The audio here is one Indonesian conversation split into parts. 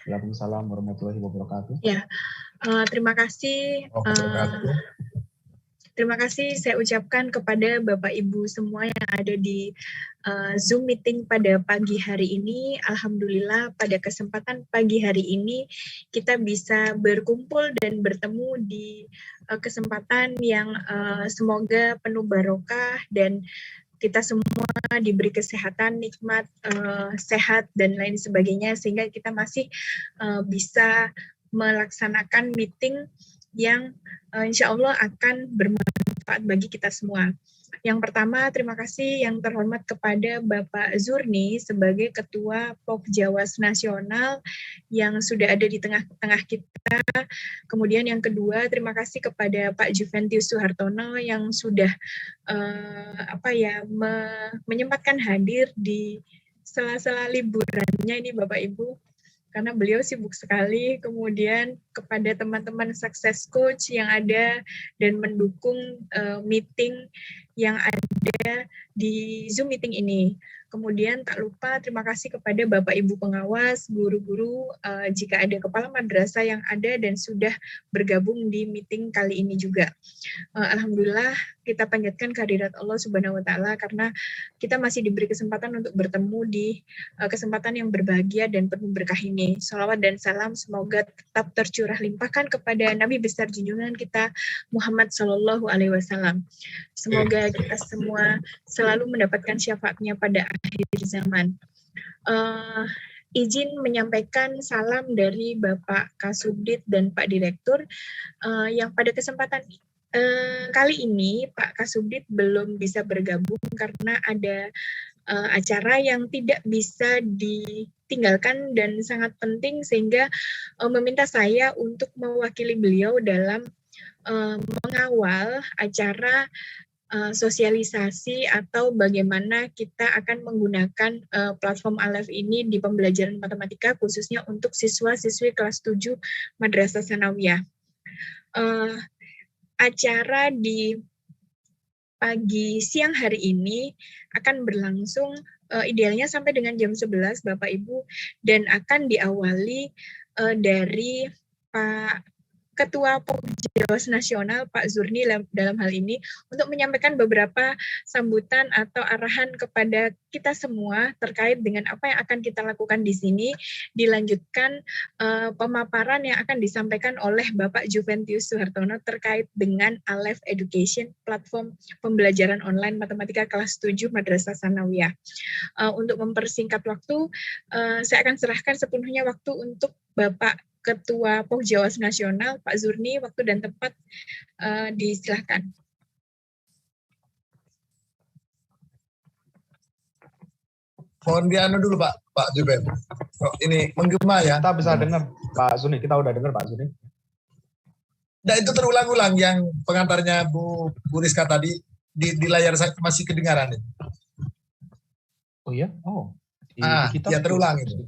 Waalaikumsalam warahmatullahi wabarakatuh. Ya, terima kasih. Terima kasih saya ucapkan kepada Bapak Ibu semua yang ada di Zoom meeting pada pagi hari ini. Alhamdulillah pada kesempatan pagi hari ini kita bisa berkumpul dan bertemu di kesempatan yang semoga penuh barokah dan kita semua diberi kesehatan, nikmat, sehat, dan lain sebagainya, sehingga kita masih bisa melaksanakan meeting yang insya Allah akan bermanfaat bagi kita semua. Yang pertama, terima kasih yang terhormat kepada Bapak Zurni sebagai Ketua Pokjawas Nasional yang sudah ada di tengah-tengah kita. Kemudian yang kedua, terima kasih kepada Pak Juventius Suhartono yang sudah menyempatkan hadir di sela-sela liburannya ini Bapak Ibu, karena beliau sibuk sekali. Kemudian kepada teman-teman success coach yang ada dan mendukung meeting yang ada di Zoom meeting ini. Kemudian tak lupa terima kasih kepada Bapak Ibu pengawas, guru-guru, jika ada kepala madrasah yang ada dan sudah bergabung di meeting kali ini juga. Alhamdulillah kita panjatkan kehadirat Allah Subhanahu wa taala karena kita masih diberi kesempatan untuk bertemu di kesempatan yang berbahagia dan penuh berkah ini. Shalawat dan salam semoga tetap tercurah limpahkan kepada Nabi besar junjungan kita Muhammad Shallallahu alaihi wasallam. Semoga kita semua selalu mendapatkan syafaatnya pada akhir zaman. Izin menyampaikan salam dari Bapak Kasubdit dan Pak Direktur yang pada kesempatan kali ini Pak Kasubdit belum bisa bergabung karena ada acara yang tidak bisa ditinggalkan dan sangat penting, sehingga meminta saya untuk mewakili beliau dalam mengawal acara sosialisasi atau bagaimana kita akan menggunakan platform Alef ini di pembelajaran matematika khususnya untuk siswa-siswi kelas 7 Madrasah Sanawiyah. Acara di pagi siang hari ini akan berlangsung idealnya sampai dengan jam 11 Bapak Ibu, dan akan diawali dari Pak Ketua Pokjawas Nasional Pak Zurni dalam hal ini untuk menyampaikan beberapa sambutan atau arahan kepada kita semua terkait dengan apa yang akan kita lakukan di sini. Dilanjutkan pemaparan yang akan disampaikan oleh Bapak Juventius Suhartono terkait dengan Alef Education, platform pembelajaran online matematika kelas 7 Madrasah Sanawiyah. Untuk mempersingkat waktu, saya akan serahkan sepenuhnya waktu untuk Bapak Ketua Pokjawas Nasional, Pak Zurni. Waktu dan tempat disilahkan. Mohon dianu dulu Pak Juben. Ini menggema ya. Kita bisa dengar Pak Zurni, kita udah dengar Pak Zurni. Nah itu terulang-ulang yang pengantarnya Bu Rizka tadi di layar saya masih kedengaran itu. Oh iya? Oh. Di kita ya terulang itu.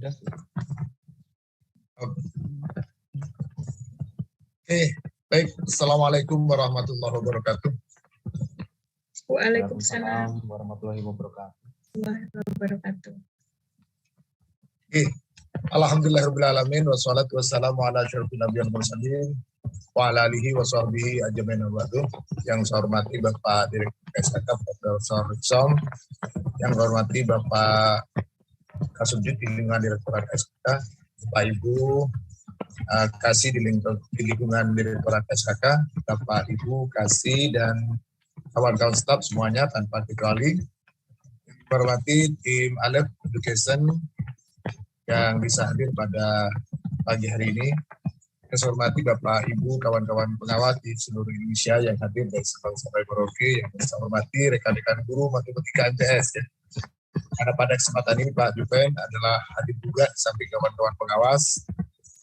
Oke, baik. Assalamualaikum warahmatullahi wabarakatuh. Waalaikumsalam warahmatullahi wabarakatuh. Oke. Alhamdulillahirrahmanirrahim. Wassalatu wassalamu ala asyrofil anbiya'i wal mursalin wa ala alihi wa sahbihi ajmain wa'du. Yang saya hormati Bapak Direktur SKK Profesor Rizom, yang saya hormati Bapak Kasubdit di lingkungan Direktorat SKK, Bapak Ibu Kasih di lingkungan Direktorat SKK, Bapak Ibu Kasih dan kawan-kawan staf semuanya tanpa kecuali. Hormati tim Alef Education yang bisa hadir pada pagi hari ini. Saya hormati Bapak Ibu kawan-kawan pengawas di seluruh Indonesia yang hadir dari Sabang sampai Merauke, yang saya hormati rekan-rekan guru matematika MTS ya. Karena pada kesempatan ini Pak Juven adalah hadir juga di samping kawan-kawan pengawas,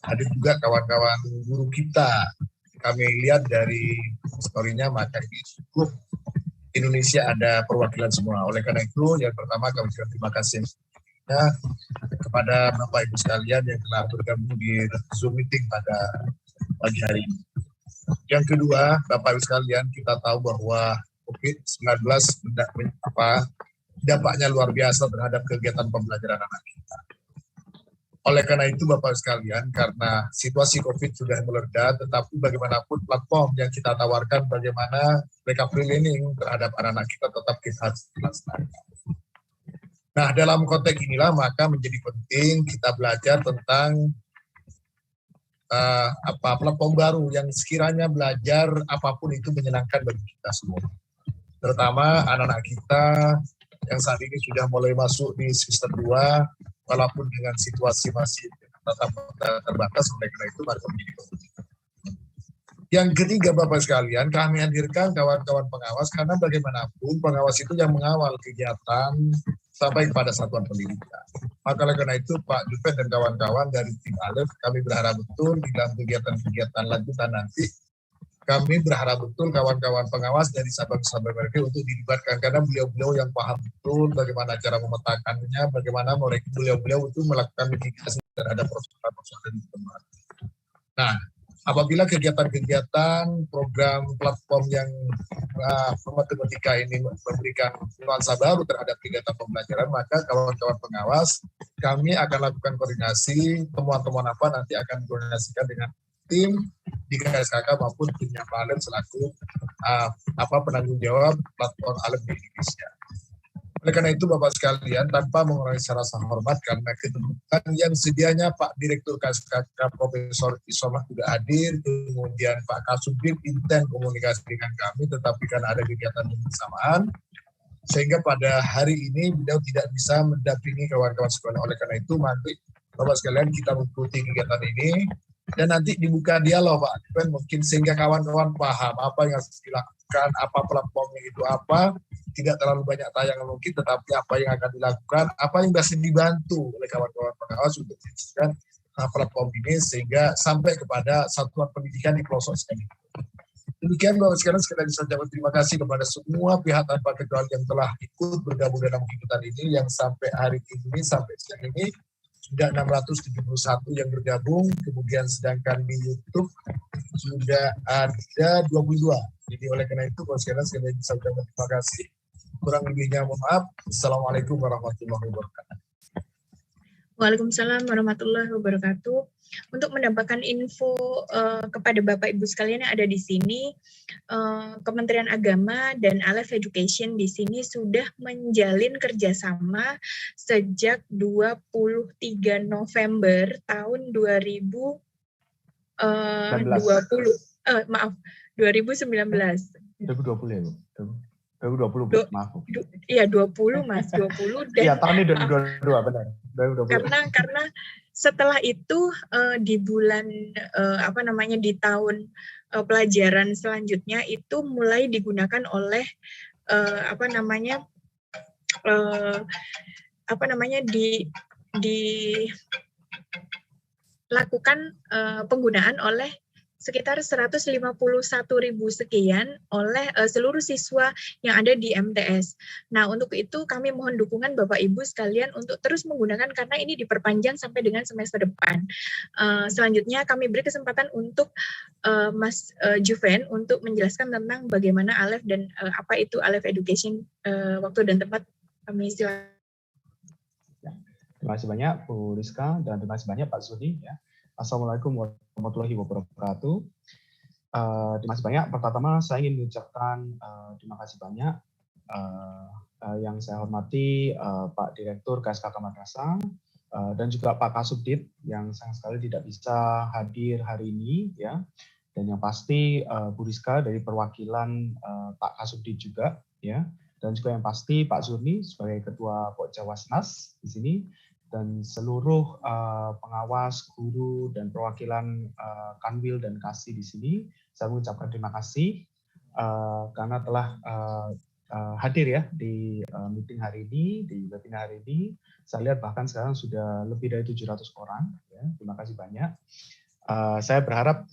hadir juga kawan-kawan guru kita. Kami lihat dari story-nya maka ini cukup Indonesia ada perwakilan semua. Oleh karena itu, yang pertama kami ucapkan terima kasih kepada Bapak Ibu sekalian yang telah bergabung di Zoom meeting pada pagi hari ini. Yang kedua, Bapak Ibu sekalian, kita tahu bahwa COVID-19 dampaknya luar biasa terhadap kegiatan pembelajaran anak kita. Oleh karena itu Bapak sekalian, karena situasi COVID sudah mereda, tetapi bagaimanapun platform yang kita tawarkan bagaimana recovery learning terhadap anak-anak kita tetap kita harus dilaksanakan. Nah, dalam konteks inilah maka menjadi penting kita belajar tentang platform baru yang sekiranya belajar apapun itu menyenangkan bagi kita semua. Terutama anak-anak kita yang saat ini sudah mulai masuk di semester 2, walaupun dengan situasi masih tetap terbatas, oleh karena itu maka menjadi penting. Yang ketiga Bapak sekalian, kami hadirkan kawan-kawan pengawas karena bagaimanapun pengawas itu yang mengawal kegiatan sampai kepada satuan pendidikan. Maka oleh karena itu Pak Juven dan kawan-kawan dari tim Alef, kami berharap betul di dalam kegiatan-kegiatan lanjutan nanti, kami berharap betul kawan-kawan pengawas dari Sabang-Sabang mereka untuk dilibatkan karena beliau-beliau yang paham betul bagaimana cara memetakannya, bagaimana mereka beliau-beliau itu melakukan mitigasi terhadap persoalan-persoalan di tempat. Nah, apabila kegiatan-kegiatan program platform yang matematika ini memberikan nuansa baru terhadap kegiatan pembelajaran, maka kawan-kawan pengawas kami akan lakukan koordinasi, temuan-temuan apa nanti akan dikoordinasikan dengan tim di KSKK maupun timnya Pak Alef selaku penanggung jawab platform Alef di Indonesia. Oleh karena itu Bapak sekalian, tanpa mengurangi secara hormat karena kedudukan yang sedianya Pak Direktur KSKK Profesor Isomah juga hadir, kemudian Pak Kasubdit intent komunikasi dengan kami, tetapi karena ada kegiatan yang bersamaan, sehingga pada hari ini beliau tidak bisa mendampingi kawan-kawan sekolah. Oleh karena itu, mari Bapak sekalian kita mengikuti kegiatan ini, dan nanti dibuka dialog Pak, mungkin sehingga kawan-kawan paham apa yang harus dilakukan, apa platformnya itu apa, tidak terlalu banyak tayangan mungkin, tetapi apa yang akan dilakukan, apa yang bisa dibantu oleh kawan-kawan pengawas untuk menjalankan platform ini sehingga sampai kepada satuan pendidikan di pelosok sekali. Demikian Bapak sekalian, sekali lagi saya ucapkan terima kasih kepada semua pihak tanpa kecuali yang telah ikut bergabung dalam kegiatan ini, yang sampai hari ini, sampai siang ini, sudah 671 yang bergabung, kemudian sedangkan di YouTube sudah ada 22. Jadi oleh karena itu, Bapak sekalian, sekali lagi saya ucapkan terima kasih. Kurang lebihnya mohon maaf. Assalamualaikum warahmatullahi wabarakatuh. Waalaikumsalam warahmatullahi wabarakatuh. Untuk mendapatkan info kepada Bapak Ibu sekalian yang ada di sini, Kementerian Agama dan Alef Education di sini sudah menjalin kerjasama sejak 23 November tahun 2019. Maaf, 2019. 2020 ya, Bu? 2020, maaf. Iya, 20, Mas. 20. Iya, tahun ini 2022, benar. 2020. Karena setelah itu di bulan di tahun pelajaran selanjutnya itu mulai digunakan oleh dilakukan penggunaan oleh sekitar 151.000 sekian oleh seluruh siswa yang ada di MTS. Nah, untuk itu kami mohon dukungan Bapak Ibu sekalian untuk terus menggunakan karena ini diperpanjang sampai dengan semester depan. Selanjutnya kami beri kesempatan untuk Mas Juven untuk menjelaskan tentang bagaimana Alef dan apa itu Alef Education, waktu dan tempat kami silakan. Terima kasih banyak Bu Rizka dan terima kasih banyak Pak Zuni. Ya. Assalamualaikum warahmatullahi wabarakatuh. Terima kasih banyak. Pertama, saya ingin mengucapkan terima kasih banyak yang saya hormati Pak Direktur KSKK Madrasah dan juga Pak Kasubdit yang sayang sekali tidak bisa hadir hari ini, ya. Dan yang pasti Bu Rizka dari perwakilan Pak Kasubdit juga, ya. Dan juga yang pasti Pak Zurni sebagai Ketua Pokjawasnas di sini. Dan seluruh pengawas, guru, dan perwakilan Kanwil dan Kasih di sini, saya mengucapkan terima kasih karena telah hadir ya di meeting hari ini, di webinar hari ini. Saya lihat bahkan sekarang sudah lebih dari 700 orang. Ya. Terima kasih banyak. Saya berharap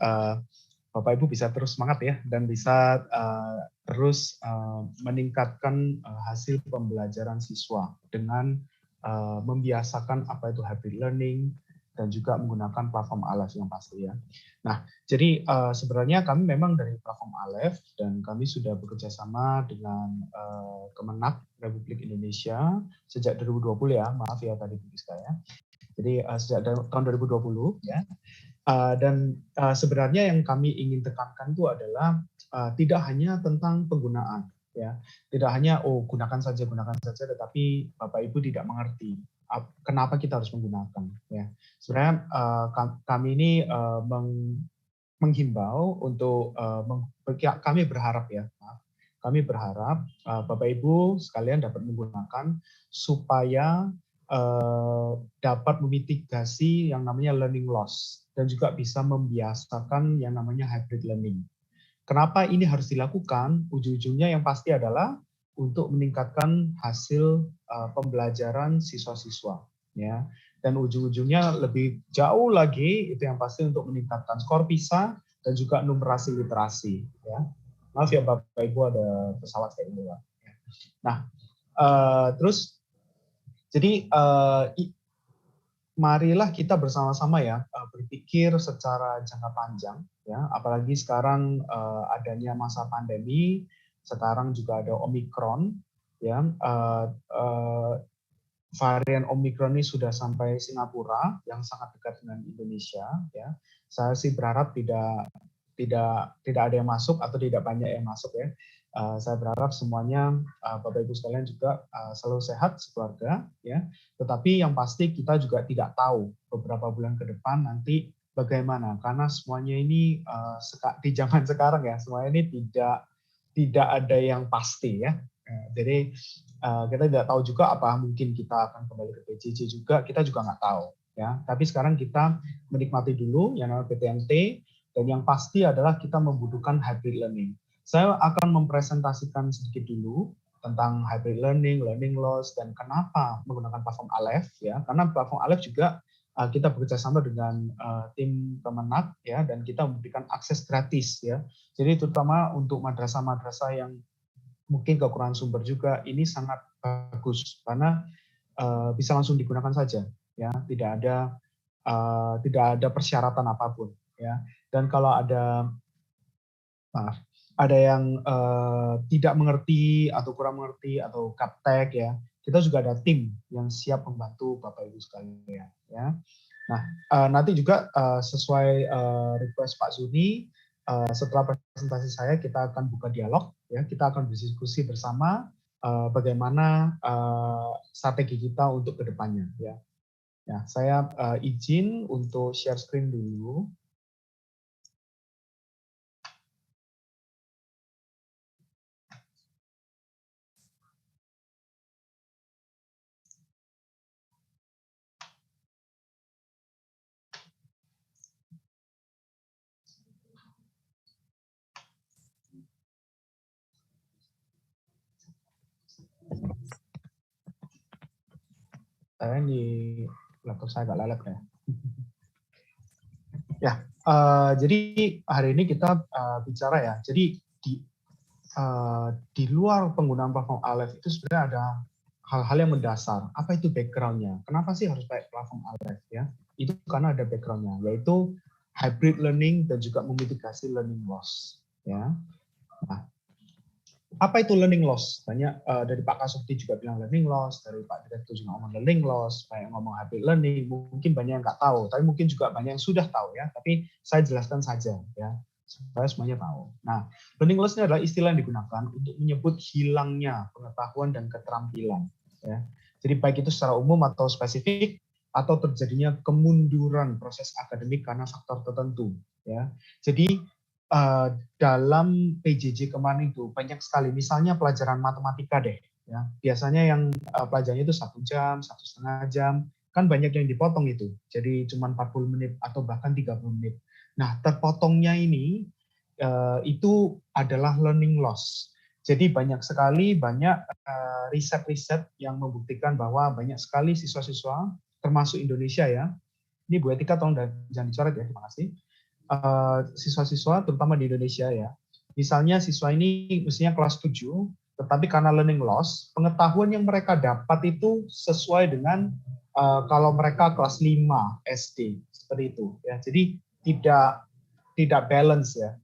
Bapak Ibu bisa terus semangat ya dan bisa terus meningkatkan hasil pembelajaran siswa dengan membiasakan apa itu hybrid learning dan juga menggunakan platform Alef yang pasti ya. Nah, jadi sebenarnya kami memang dari platform Alef dan kami sudah bekerja sama dengan Kemenak Republik Indonesia sejak 2020 ya, maaf ya tadi Bu Rizka ya. Jadi sejak tahun 2020 ya. Dan sebenarnya yang kami ingin tekankan itu adalah tidak hanya tentang penggunaan, ya, tidak hanya gunakan saja, tetapi Bapak Ibu tidak mengerti kenapa kita harus menggunakan. Ya, sebenarnya kami ini menghimbau untuk kami berharap ya, kami berharap Bapak Ibu sekalian dapat menggunakan supaya dapat memitigasi yang namanya learning loss dan juga bisa membiasakan yang namanya hybrid learning. Kenapa ini harus dilakukan? Ujung-ujungnya yang pasti adalah untuk meningkatkan hasil pembelajaran siswa-siswa, ya. Dan ujung-ujungnya lebih jauh lagi itu yang pasti untuk meningkatkan skor PISA dan juga numerasi literasi, ya. Maaf ya Bapak Ibu ada pesawat kayak gitu, Pak. Nah, terus jadi marilah kita bersama-sama ya berpikir secara jangka panjang ya, apalagi sekarang adanya masa pandemi, sekarang juga ada Omikron ya, varian Omikron ini sudah sampai Singapura yang sangat dekat dengan Indonesia ya. Saya sih berharap tidak ada yang masuk atau tidak banyak yang masuk ya. Saya berharap semuanya Bapak Ibu sekalian juga selalu sehat sekeluarga ya. Tetapi yang pasti kita juga tidak tahu beberapa bulan ke depan nanti bagaimana, karena semuanya ini di zaman sekarang ya, semuanya ini tidak ada yang pasti ya. Jadi kita tidak tahu juga apa mungkin kita akan kembali ke PJJ juga, kita juga nggak tahu ya. Tapi sekarang kita menikmati dulu yang namanya PTMT, dan yang pasti adalah kita membutuhkan hybrid learning. Saya akan mempresentasikan sedikit dulu tentang hybrid learning, learning loss, dan kenapa menggunakan platform Aleph ya. Karena platform Aleph juga kita bekerjasama dengan tim Kemenak ya, dan kita memberikan akses gratis ya. Jadi terutama untuk madrasah-madrasah yang mungkin kekurangan sumber juga, ini sangat bagus karena bisa langsung digunakan saja ya, tidak ada persyaratan apapun ya. Dan kalau ada yang tidak mengerti atau kurang mengerti atau gaptek ya, kita juga ada tim yang siap membantu Bapak Ibu sekalian ya. Nah, nanti juga sesuai request Pak Zuni, setelah presentasi saya kita akan buka dialog ya, kita akan berdiskusi bersama bagaimana strategi kita untuk kedepannya ya. Ya, saya izin untuk share screen dulu. Saya di laptop saya agak lalap ya. Ya, jadi hari ini kita bicara ya. Jadi di luar penggunaan platform Aleph itu sebenarnya ada hal-hal yang mendasar. Apa itu background-nya? Kenapa sih harus pakai platform Aleph ya? Itu karena ada background-nya, yaitu hybrid learning dan juga memitigasi learning loss. Ya. Nah, apa itu learning loss? Banyak dari Pak Kasukti juga bilang learning loss, dari Pak Direktur juga ngomong learning loss, banyak ngomong hybrid learning, mungkin banyak yang nggak tahu, tapi mungkin juga banyak yang sudah tahu ya. Tapi saya jelaskan saja ya, supaya semuanya tahu. Nah, learning loss ini adalah istilah yang digunakan untuk menyebut hilangnya pengetahuan dan keterampilan. Ya. Jadi baik itu secara umum atau spesifik, atau terjadinya kemunduran proses akademik karena faktor tertentu. Ya. Jadi dalam PJJ kemarin itu banyak sekali, misalnya pelajaran matematika deh, ya biasanya yang pelajarannya itu 1 jam, 1,5 jam, kan banyak yang dipotong itu, jadi cuma 40 menit atau bahkan 30 menit. Nah, terpotongnya ini itu adalah learning loss. Jadi banyak sekali riset-riset yang membuktikan bahwa banyak sekali siswa-siswa, termasuk Indonesia ya, ini Bu Etika tolong jangan dicoret ya, terima kasih. Siswa-siswa terutama di Indonesia ya. Misalnya siswa ini mestinya kelas 7, tetapi karena learning loss, pengetahuan yang mereka dapat itu sesuai dengan kalau mereka kelas 5 SD, seperti itu ya. Jadi tidak balance ya,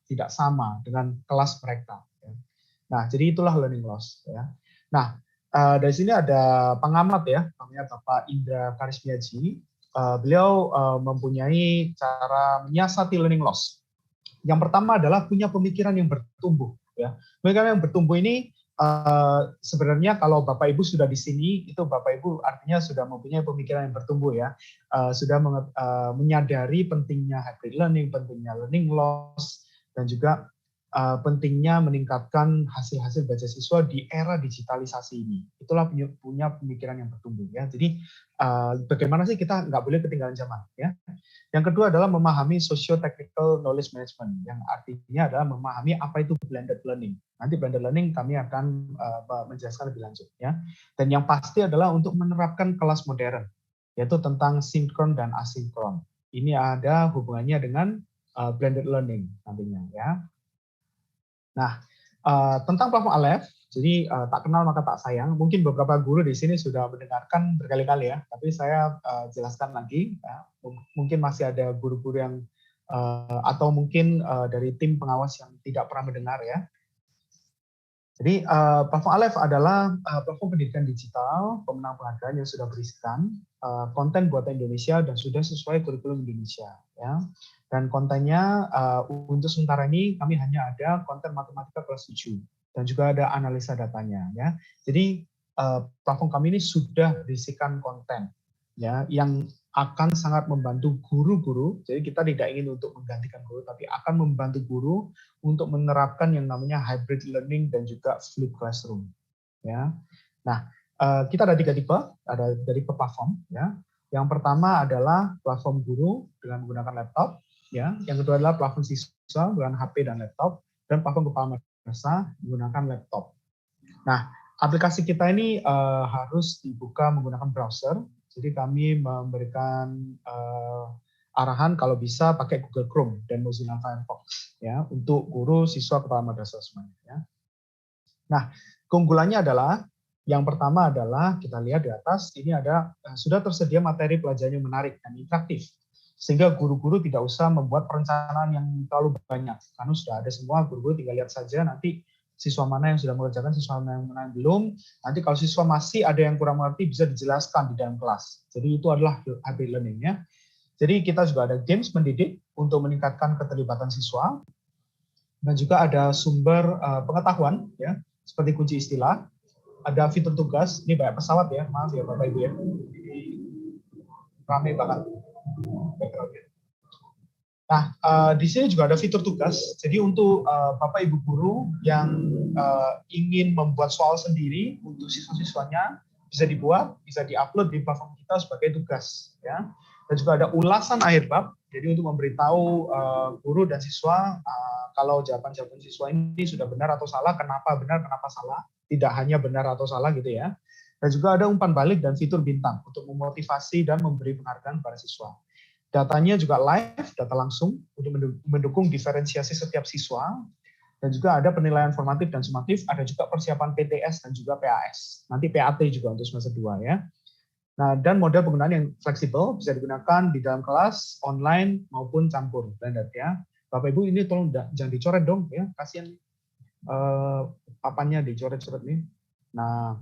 tidak sama dengan kelas mereka ya. Nah, jadi itulah learning loss ya. Nah, dari sini ada pengamat ya, namanya Bapak Indra Karismiaji. Beliau mempunyai cara menyiasati learning loss. Yang pertama adalah punya pemikiran yang bertumbuh. Ya, pemikiran yang bertumbuh ini sebenarnya kalau Bapak Ibu sudah di sini, itu Bapak Ibu artinya sudah mempunyai pemikiran yang bertumbuh ya, sudah menyadari pentingnya hybrid learning, pentingnya learning loss, dan juga pentingnya meningkatkan hasil-hasil baca siswa di era digitalisasi ini. Itulah punya pemikiran yang bertumbuh ya. Jadi bagaimana sih kita nggak boleh ketinggalan zaman ya. Yang kedua adalah memahami socio-technical knowledge management, yang artinya adalah memahami apa itu blended learning. Nanti blended learning kami akan menjelaskan lebih lanjut ya. Dan yang pasti adalah untuk menerapkan kelas modern, yaitu tentang sinkron dan asinkron. Ini ada hubungannya dengan blended learning nantinya ya. Nah, tentang platform Aleph, jadi tak kenal maka tak sayang. Mungkin beberapa guru di sini sudah mendengarkan berkali-kali ya, tapi saya jelaskan lagi. Ya. Mungkin masih ada guru-guru yang atau mungkin dari tim pengawas yang tidak pernah mendengar ya. Jadi platform Aleph adalah platform pendidikan digital pemenang penghargaan yang sudah berisikan konten buatan Indonesia dan sudah sesuai kurikulum Indonesia ya. Dan kontennya untuk sementara ini kami hanya ada konten matematika kelas 7 dan juga ada analisa datanya ya. Jadi platform kami ini sudah berisikan konten ya yang akan sangat membantu guru-guru. Jadi kita tidak ingin untuk menggantikan guru, tapi akan membantu guru untuk menerapkan yang namanya hybrid learning dan juga flip classroom ya. Nah, kita ada 3 tipe, ada dari platform ya. Yang pertama adalah platform guru dengan menggunakan laptop. Ya, yang kedua adalah platform siswa dengan HP dan laptop, dan platform kepala madrasah menggunakan laptop. Nah, aplikasi kita ini harus dibuka menggunakan browser. Jadi kami memberikan arahan kalau bisa pakai Google Chrome dan Mozilla Firefox ya untuk guru, siswa, kepala madrasah semuanya. Ya. Nah, keunggulannya adalah yang pertama adalah kita lihat di atas ini ada sudah tersedia materi pelajaran yang menarik dan interaktif. Sehingga guru-guru tidak usah membuat perencanaan yang terlalu banyak, karena sudah ada semua, guru-guru tinggal lihat saja nanti siswa mana yang sudah mengerjakan, siswa mana yang belum. Nanti kalau siswa masih ada yang kurang mengerti bisa dijelaskan di dalam kelas. Jadi itu adalah hybrid learning ya. Jadi kita juga ada games mendidik untuk meningkatkan keterlibatan siswa, dan juga ada sumber pengetahuan ya, seperti kunci istilah, ada fitur tugas. Ini banyak pesawat ya, maaf ya Bapak Ibu ya. Ramai banget. Nah, di sini juga ada fitur tugas. Jadi untuk Bapak Ibu guru yang ingin membuat soal sendiri untuk siswa-siswanya, bisa dibuat, bisa diupload di platform kita sebagai tugas. Ya. Dan juga ada ulasan akhir bab. Jadi untuk memberitahu guru dan siswa kalau jawaban-jawaban siswa ini sudah benar atau salah, kenapa benar, kenapa salah. Tidak hanya benar atau salah gitu ya. Dan juga ada umpan balik dan fitur bintang untuk memotivasi dan memberi penghargaan pada siswa. Datanya juga live, data langsung untuk mendukung diferensiasi setiap siswa. Dan juga ada penilaian formatif dan sumatif, ada juga persiapan PTS dan juga PAS. Nanti PAT juga untuk semester 2 ya. Nah, dan model penggunaan yang fleksibel bisa digunakan di dalam kelas, online maupun campur blended ya. Bapak Ibu ini tolong jangan dicoret dong ya, kasihan papannya dicoret-coret nih. Nah,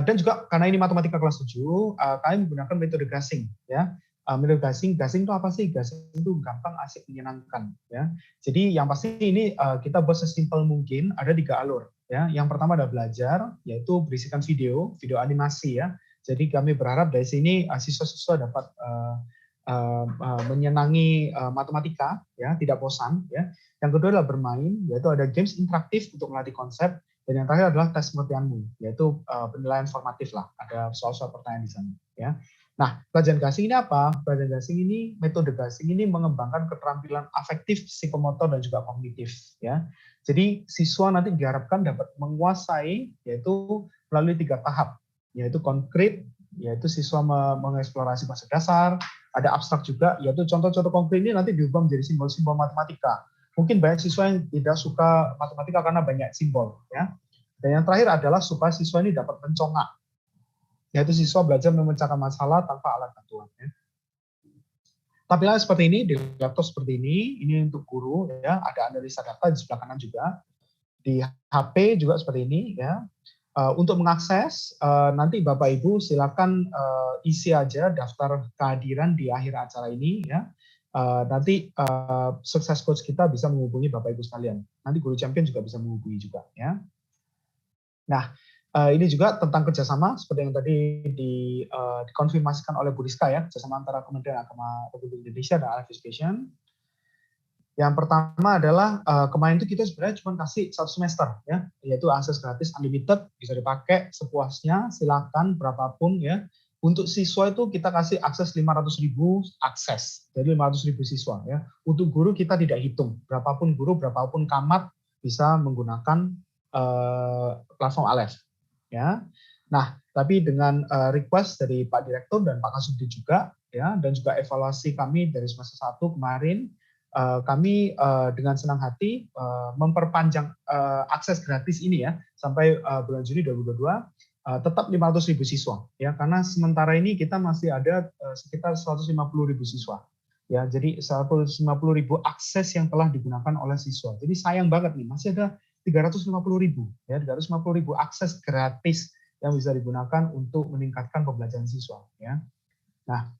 dan juga karena ini matematika kelas 7, kami menggunakan metode gasing ya. Metode gasing itu apa sih? Gasing itu gampang, asik, menyenangkan ya. Jadi yang pasti ini kita buat sesimpel mungkin, ada 3 alur ya. Yang pertama adalah belajar, yaitu berisikan video animasi ya. Jadi kami berharap dari sini siswa-siswa dapat menyenangi matematika ya, tidak bosan ya. Yang kedua adalah bermain, yaitu ada games interaktif untuk melatih konsep. Dan yang terakhir adalah tes pengertianmu, yaitu penilaian formatif lah. Ada soal-soal pertanyaan di sana. Ya. Nah, pelajaran gasing ini apa? Pelajaran gasing ini, metode gasing ini mengembangkan keterampilan afektif, psikomotor, dan juga kognitif. Ya. Jadi siswa nanti diharapkan dapat menguasai, yaitu melalui 3 tahap, yaitu konkret, yaitu siswa mengeksplorasi bahasa dasar, ada abstrak juga, yaitu contoh-contoh konkret ini nanti diubah menjadi simbol-simbol matematika. Mungkin banyak siswa yang tidak suka matematika karena banyak simbol, ya. Dan yang terakhir adalah supaya siswa ini dapat mencongak, yaitu siswa belajar memecahkan masalah tanpa alat bantuan. Ya. Tampilan seperti ini di laptop seperti ini untuk guru, ya. Ada analisa data di sebelah kanan juga. Di HP juga seperti ini, ya. Untuk mengakses, nanti Bapak Ibu silakan isi aja daftar kehadiran di akhir acara ini ya. Nanti Sukses Coach kita bisa menghubungi Bapak Ibu sekalian. Nanti Guru Champion juga bisa menghubungi juga ya. Nah, ini juga tentang kerjasama seperti yang tadi dikonfirmasikan oleh Bu Rizka ya, kerjasama antara Kementerian Agama Republik Indonesia dan Alef Education. Yang pertama adalah kemarin itu kita sebenarnya cuma kasih 1 semester ya, yaitu akses gratis unlimited, bisa dipakai sepuasnya, silakan berapapun ya. Untuk siswa itu kita kasih akses 500.000 akses, jadi 500.000 siswa ya. Untuk guru kita tidak hitung, berapapun guru, berapapun camat bisa menggunakan platform Alef ya. Nah, tapi dengan request dari Pak Direktur dan Pak Kasubdit juga ya, dan juga evaluasi kami dari semester 1 kemarin, kami dengan senang hati memperpanjang akses gratis ini ya sampai bulan Juni 2022 tetap 500.000 siswa ya, karena sementara ini kita masih ada sekitar 150.000 siswa ya, jadi 150.000 akses yang telah digunakan oleh siswa. Jadi sayang banget nih masih ada 350.000 ya, 350.000 akses gratis yang bisa digunakan untuk meningkatkan pembelajaran siswa ya. Nah,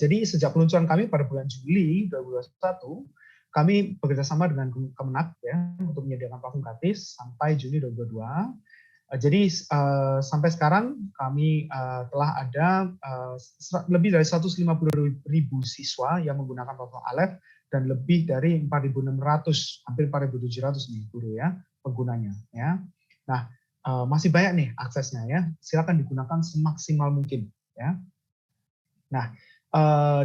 jadi sejak peluncuran kami pada bulan Juli 2021, kami bekerjasama dengan Kemenak ya untuk menyediakan platform gratis sampai Juni 2022. Jadi sampai sekarang kami telah ada lebih dari 150.000 siswa yang menggunakan platform Alef dan lebih dari 4.600, hampir 4.700 nih guru ya penggunanya ya. Nah, masih banyak nih aksesnya ya. Silakan digunakan semaksimal mungkin ya. Nah,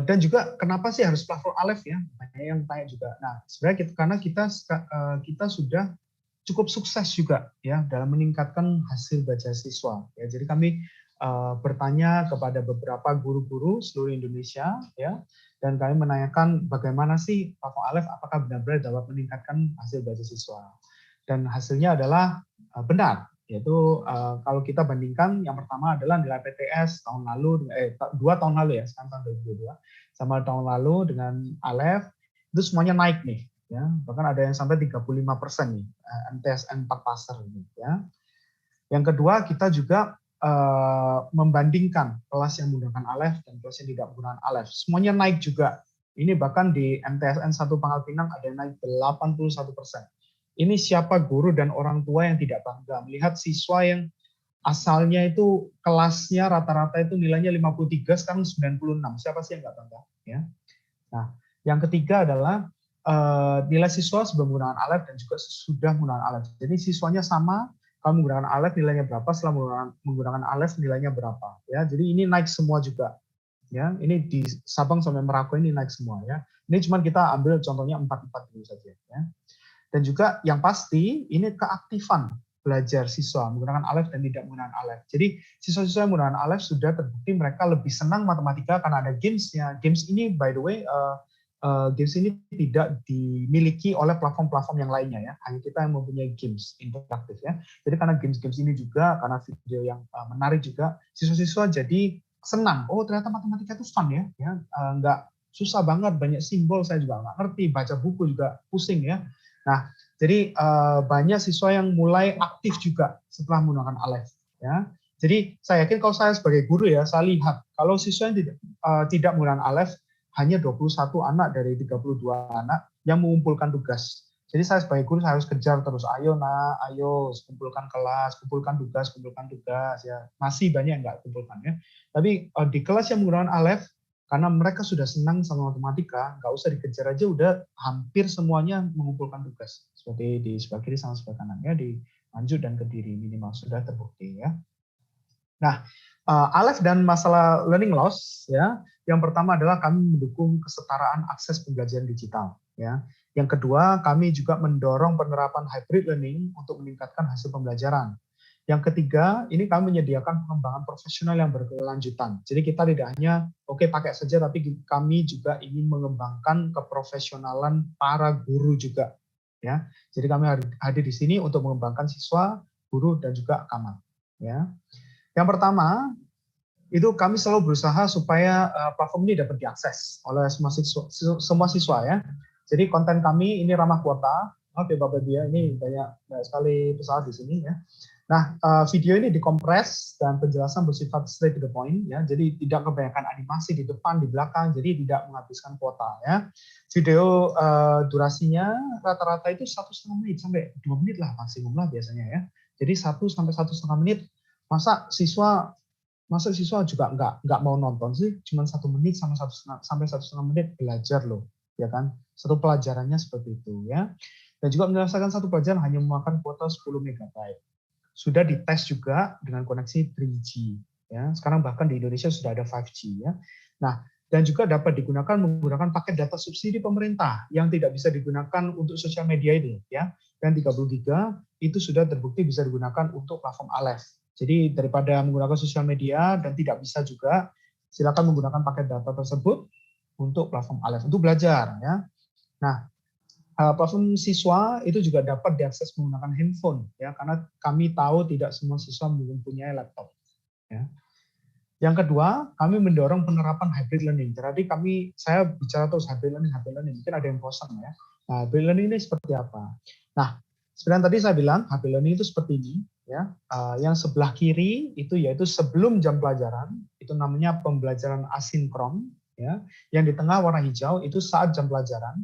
dan juga kenapa sih harus platform Alef ya? Banyak yang tanya juga. Nah, sebenarnya karena kita sudah cukup sukses juga ya dalam meningkatkan hasil belajar siswa. Ya, jadi kami bertanya kepada beberapa guru-guru seluruh Indonesia ya, dan kami menanyakan bagaimana sih platform Alef apakah benar-benar dapat meningkatkan hasil belajar siswa. Dan hasilnya adalah benar. Yaitu kalau kita bandingkan, yang pertama adalah nilai PTS tahun lalu, 2 tahun lalu ya, sekarang tahun 2022, sama tahun lalu dengan Alef, itu semuanya naik nih, ya. Bahkan ada yang sampai 35% nih, MTSN 4 pasar ini, ya. Yang kedua, kita juga membandingkan kelas yang menggunakan Alef dan kelas yang tidak menggunakan Alef. Semuanya naik juga. Ini bahkan di MTSN 1 Pangkal Pinang ada yang naik 81%. Ini siapa guru dan orang tua yang tidak bangga melihat siswa yang asalnya itu kelasnya rata-rata itu nilainya 53, sekarang 96. Siapa sih yang nggak bangga? Ya. Nah, yang ketiga adalah nilai siswa sebelum menggunakan Alef dan juga sudah menggunakan Alef. Jadi siswanya sama, kamu menggunakan Alef nilainya berapa, setelah menggunakan Alef nilainya berapa. Ya, jadi ini naik semua juga. Ya, ini di Sabang sampai Merauke ini naik semua ya. Ini cuma kita ambil contohnya 4 dulu saja ya. Dan juga yang pasti ini keaktifan belajar siswa menggunakan Alef dan tidak menggunakan Alef. Jadi siswa-siswa yang menggunakan Alef sudah terbukti mereka lebih senang matematika karena ada gamesnya. Games ini by the way, games ini tidak dimiliki oleh platform-platform yang lainnya ya. Hanya kita yang mempunyai games interaktif ya. Jadi karena games-games ini juga, karena video yang menarik juga, siswa-siswa jadi senang. Oh ternyata matematika itu fun ya. Nggak susah banget, banyak simbol saya juga nggak ngerti, baca buku juga pusing ya. Nah, jadi banyak siswa yang mulai aktif juga setelah menggunakan Alef. Ya. Jadi saya yakin kalau saya sebagai guru ya, saya lihat kalau siswa yang tidak menggunakan Alef hanya 21 anak dari 32 anak yang mengumpulkan tugas. Jadi saya sebagai guru saya harus kejar terus, ayo nak, ayo kumpulkan kelas, kumpulkan tugas ya. Masih banyak yang nggak kumpulkan ya. Tapi di kelas yang menggunakan Alef, karena mereka sudah senang sama matematika, nggak usah dikejar aja, udah hampir semuanya mengumpulkan tugas. Seperti di sebelah kiri sama sebelah kanan, ya, di Nganjuk dan Kediri minimal sudah terbukti ya. Nah, Alef dan masalah learning loss, ya, yang pertama adalah kami mendukung kesetaraan akses pembelajaran digital. Ya. Yang kedua, kami juga mendorong penerapan hybrid learning untuk meningkatkan hasil pembelajaran. Yang ketiga, ini kami menyediakan pengembangan profesional yang berkelanjutan. Jadi kita tidak hanya pakai saja, tapi kami juga ingin mengembangkan keprofesionalan para guru juga. Ya, jadi kami hadir di sini untuk mengembangkan siswa, guru, dan juga camat. Ya, yang pertama itu kami selalu berusaha supaya platform ini dapat diakses oleh semua siswa ya. Jadi konten kami ini ramah kuota. Oke Bapak Ibu ya, ini banyak sekali pesawat di sini ya. Nah, video ini dikompres dan penjelasan bersifat straight to the point ya. Jadi tidak kebanyakan animasi di depan, di belakang, jadi tidak menghabiskan kuota ya. Video durasinya rata-rata itu 1,5 menit sampai 2 menit lah maksimum lah biasanya ya. Jadi 1 sampai 1,5 menit. Masa siswa juga nggak mau nonton sih, cuma 1 menit sampai 1,5 menit belajar loh, ya kan? Satu pelajarannya seperti itu ya. Dan juga menyelesaikan satu pelajaran hanya memakan kuota 10 MB. Sudah dites juga dengan koneksi 3G ya. Sekarang bahkan di Indonesia sudah ada 5G ya. Nah, dan juga dapat digunakan menggunakan paket data subsidi pemerintah yang tidak bisa digunakan untuk sosial media itu ya. Dan 30 giga itu sudah terbukti bisa digunakan untuk platform Aleph. Jadi daripada menggunakan sosial media dan tidak bisa juga, silakan menggunakan paket data tersebut untuk platform Aleph untuk belajar ya. Nah, platform siswa itu juga dapat diakses menggunakan handphone ya, karena kami tahu tidak semua siswa mempunyai laptop ya. Yang kedua, kami mendorong penerapan hybrid learning. Jadi saya bicara terus hybrid learning, mungkin ada yang bosan ya. Nah, hybrid learning ini seperti apa? Nah, sebenarnya tadi saya bilang hybrid learning itu seperti ini ya. Yang sebelah kiri itu yaitu sebelum jam pelajaran, itu namanya pembelajaran asinkron ya. Yang di tengah warna hijau itu saat jam pelajaran,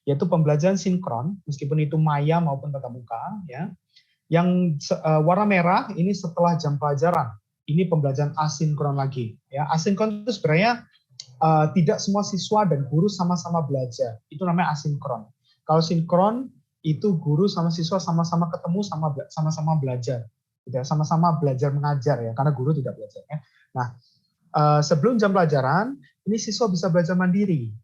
yaitu pembelajaran sinkron, meskipun itu maya maupun tatap muka, ya. Yang warna merah ini setelah jam pelajaran, ini pembelajaran asinkron lagi, ya. Asinkron itu sebenarnya tidak semua siswa dan guru sama-sama belajar, itu namanya asinkron. Kalau sinkron itu guru sama siswa sama-sama ketemu, sama-sama belajar, gitu, sama-sama belajar mengajar ya, karena guru tidak belajar. Ya. Nah, sebelum jam pelajaran, ini siswa bisa belajar mandiri.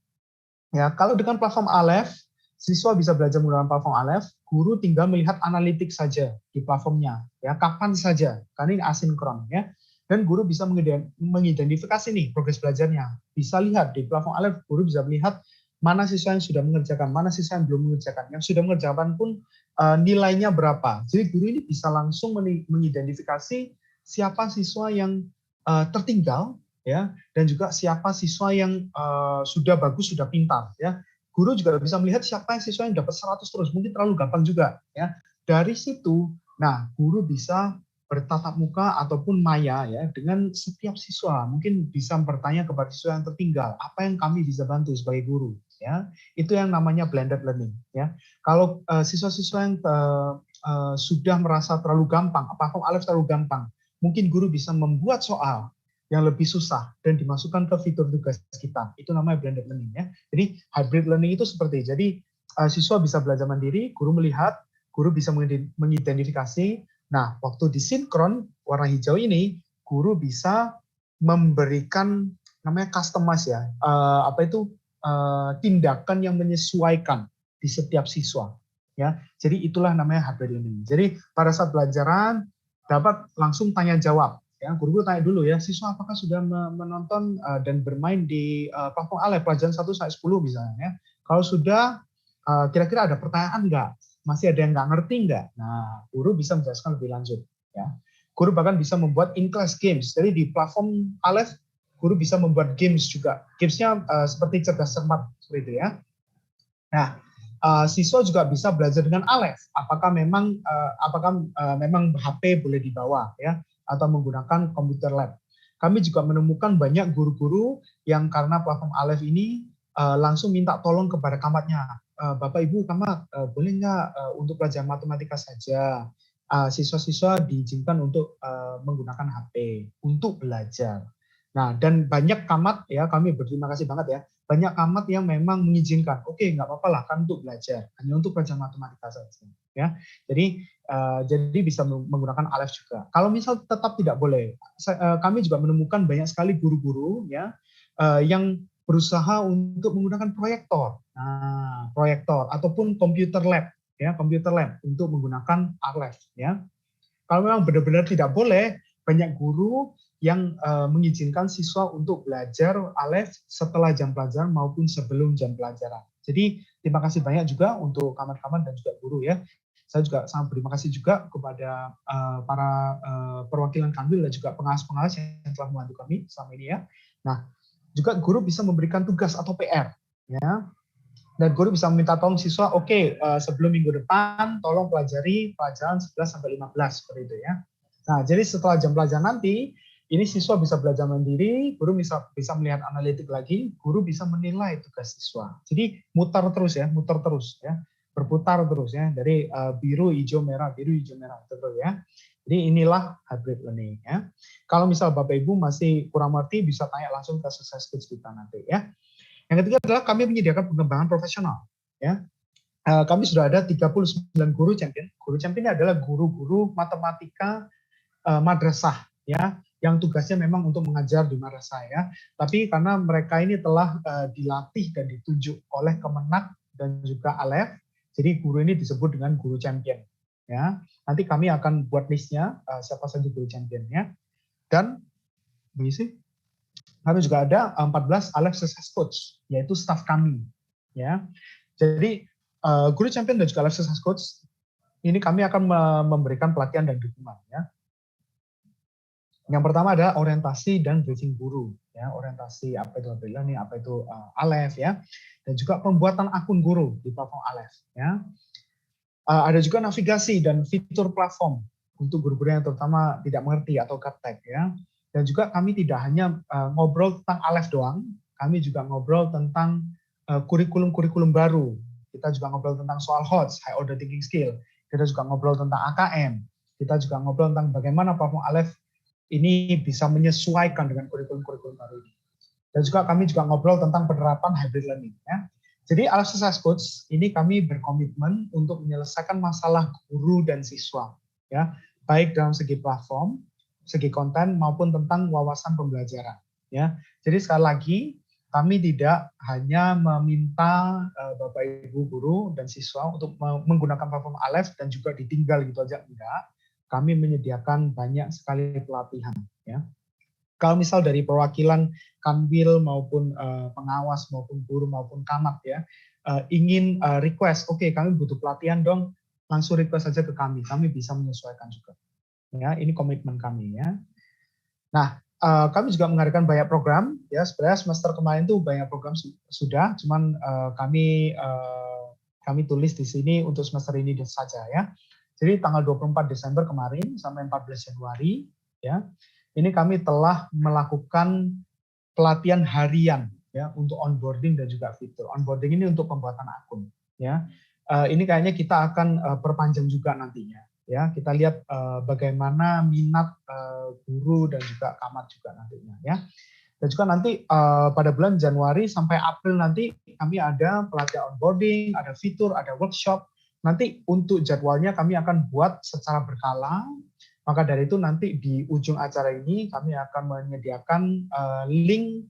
Ya, kalau dengan platform Aleph, siswa bisa belajar menggunakan platform Aleph, guru tinggal melihat analitik saja di platformnya, ya kapan saja, karena ini asinkron, ya. Dan guru bisa mengidentifikasi nih progres belajarnya. Bisa lihat di platform Aleph, guru bisa melihat mana siswa yang sudah mengerjakan, mana siswa yang belum mengerjakan. Yang sudah mengerjakan pun nilainya berapa. Jadi guru ini bisa langsung mengidentifikasi siapa siswa yang tertinggal, ya, dan juga siapa siswa yang sudah bagus, sudah pintar, ya. Guru juga bisa melihat siapa yang siswa yang dapat 100 terus, mungkin terlalu gampang juga, ya. Dari situ, nah, guru bisa bertatap muka ataupun maya ya dengan setiap siswa, mungkin bisa bertanya kepada siswa yang tertinggal, apa yang kami bisa bantu sebagai guru, ya. Itu yang namanya blended learning, ya. Kalau siswa-siswa yang sudah merasa terlalu gampang, platform Aleph terlalu gampang, mungkin guru bisa membuat soal yang lebih susah dan dimasukkan ke fitur tugas kita. Itu namanya blended learning ya. Jadi hybrid learning itu seperti itu. Jadi siswa bisa belajar mandiri, guru melihat, guru bisa mengidentifikasi. Nah, waktu disinkron warna hijau ini, guru bisa memberikan namanya customize ya. Tindakan yang menyesuaikan di setiap siswa ya. Jadi itulah namanya hybrid learning. Jadi pada saat pelajaran dapat langsung tanya jawab. Ya, guru tanya dulu ya, siswa apakah sudah menonton dan bermain di platform Aleph pelajaran 1 sampai 10 misalnya. Ya. Kalau sudah, kira-kira ada pertanyaan nggak? Masih ada yang nggak ngerti nggak? Nah, guru bisa menjelaskan lebih lanjut. Ya. Guru bahkan bisa membuat in-class games. Jadi di platform Aleph, guru bisa membuat games juga. Gamesnya seperti cerdas cermat seperti itu ya. Nah, siswa juga bisa belajar dengan Aleph. Apakah memang HP boleh dibawa ya? Atau menggunakan komputer lab. Kami juga menemukan banyak guru-guru yang karena platform Aleph ini langsung minta tolong kepada kamatnya. Bapak Ibu kamat, boleh nggak untuk pelajaran matematika saja siswa-siswa diizinkan untuk menggunakan HP untuk belajar. Nah, dan banyak kamat ya, kami berterima kasih banget ya, banyak kamat yang memang mengizinkan. Oke, nggak apa-apa lah kan untuk belajar, hanya untuk pelajaran matematika saja. Ya, jadi bisa menggunakan Aleph juga. Kalau misal tetap tidak boleh, kami juga menemukan banyak sekali guru-guru ya yang berusaha untuk menggunakan proyektor. Nah, proyektor ataupun komputer lab ya, komputer lab untuk menggunakan Aleph ya. Kalau memang benar-benar tidak boleh, banyak guru yang mengizinkan siswa untuk belajar Aleph setelah jam pelajaran maupun sebelum jam pelajaran. Jadi terima kasih banyak juga untuk kawan-kawan dan juga guru ya. Saya juga sangat berterima kasih juga kepada para perwakilan Kanwil dan juga pengawas-pengawas yang telah membantu kami selama ini ya. Nah, juga guru bisa memberikan tugas atau PR ya. Dan guru bisa meminta tolong siswa, oke, sebelum minggu depan tolong pelajari pelajaran 11 sampai 15 seperti itu ya. Nah, jadi setelah jam pelajaran nanti, ini siswa bisa belajar mandiri, guru bisa melihat analitik lagi, guru bisa menilai tugas siswa. Jadi muter terus ya, berputar terus ya, dari biru, hijau, merah, terus ya. Jadi inilah hybrid learning ya. Kalau misal Bapak Ibu masih kurang mengerti, bisa tanya langsung ke Success Coach kita nanti ya. Yang ketiga adalah kami menyediakan pengembangan profesional. Ya, kami sudah ada 39 guru champion. Guru champion ini adalah guru-guru matematika madrasah, ya, yang tugasnya memang untuk mengajar di madrasah ya. Tapi karena mereka ini telah dilatih dan ditunjuk oleh Kemenak dan juga Alef, jadi guru ini disebut dengan guru champion. Ya, nanti kami akan buat listnya siapa saja guru championnya. Dan kami juga ada 14 Alef Success Coach, yaitu staf kami. Ya, jadi guru champion dan juga Alef Success Coach ini kami akan memberikan pelatihan dan dukungan. Ya. Yang pertama adalah orientasi dan briefing guru. Ya, orientasi apa itu learning, apa itu Alef ya, dan juga pembuatan akun guru di platform Alef. Ya. Ada juga navigasi dan fitur platform untuk guru-guru yang terutama tidak mengerti atau gaptek ya. Dan juga kami tidak hanya ngobrol tentang Alef doang, kami juga ngobrol tentang kurikulum-kurikulum baru. Kita juga ngobrol tentang soal HOTS, High Order Thinking Skill. Kita juga ngobrol tentang AKM. Kita juga ngobrol tentang bagaimana platform Alef ini bisa menyesuaikan dengan kurikulum-kurikulum baru ini. Dan juga kami juga ngobrol tentang penerapan hybrid learning. Ya. Jadi Alef Success Coach ini kami berkomitmen untuk menyelesaikan masalah guru dan siswa. Ya, baik dalam segi platform, segi konten maupun tentang wawasan pembelajaran. Ya, jadi sekali lagi kami tidak hanya meminta Bapak Ibu guru dan siswa untuk menggunakan platform Alef dan juga ditinggal gitu aja, enggak. Kami menyediakan banyak sekali pelatihan. Ya, kalau misal dari perwakilan Kanwil maupun pengawas maupun guru maupun Kamat ya ingin request, oke, kami butuh pelatihan dong, langsung request saja ke kami bisa menyesuaikan juga. Ya, ini komitmen kami ya. Nah, kami juga mengadakan banyak program ya. Sebenarnya semester kemarin tuh banyak program sudah, cuman kami tulis di sini untuk semester ini saja ya. Jadi tanggal 24 Desember kemarin sampai 14 Januari ya. Ini kami telah melakukan pelatihan harian ya untuk onboarding dan juga fitur. Onboarding ini untuk pembuatan akun ya. Ini kayaknya kita akan perpanjang juga nantinya. Ya, kita lihat bagaimana minat guru dan juga Kamat juga nantinya ya. Dan juga nanti pada bulan Januari sampai April nanti kami ada pelatihan onboarding, ada fitur, ada workshop. Nanti untuk jadwalnya kami akan buat secara berkala. Maka dari itu nanti di ujung acara ini kami akan menyediakan link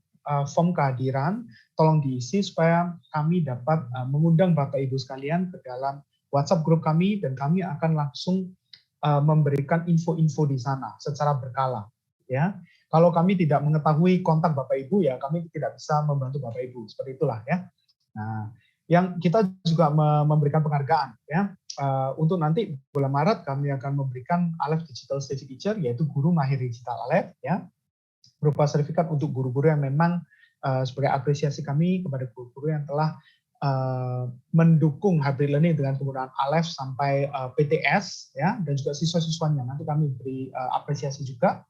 form kehadiran. Tolong diisi supaya kami dapat mengundang Bapak Ibu sekalian ke dalam WhatsApp grup kami, dan kami akan langsung memberikan info-info di sana secara berkala. Ya, kalau kami tidak mengetahui kontak Bapak Ibu, ya kami tidak bisa membantu Bapak Ibu. Seperti itulah ya. Nah, yang kita juga memberikan penghargaan ya. Untuk nanti bulan Maret kami akan memberikan Alef Digital Stage Teacher, yaitu guru mahir digital Alef ya, berupa sertifikat untuk guru-guru yang memang sebagai apresiasi kami kepada guru-guru yang telah mendukung hybrid learning dengan penggunaan Alef sampai PTS ya, dan juga siswa-siswanya. Nanti kami beri apresiasi juga.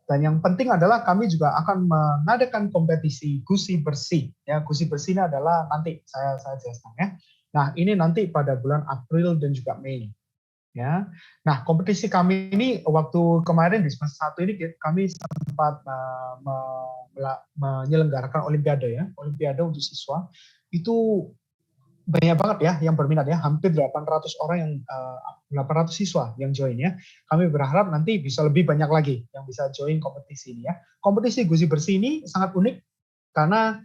Dan yang penting adalah kami juga akan mengadakan kompetisi gusi bersih. Ya, gusi bersih ini adalah nanti saya jelaskan ya. Nah, ini nanti pada bulan April dan juga Mei. Ya. Nah, kompetisi kami ini waktu kemarin di semester 1 ini kami sempat menyelenggarakan olimpiade ya, olimpiade untuk siswa. Itu banyak banget ya yang berminat ya, hampir 800 orang yang 800 siswa yang join ya. Kami berharap nanti bisa lebih banyak lagi yang bisa join kompetisi ini ya. Kompetisi gusi bersih ini sangat unik karena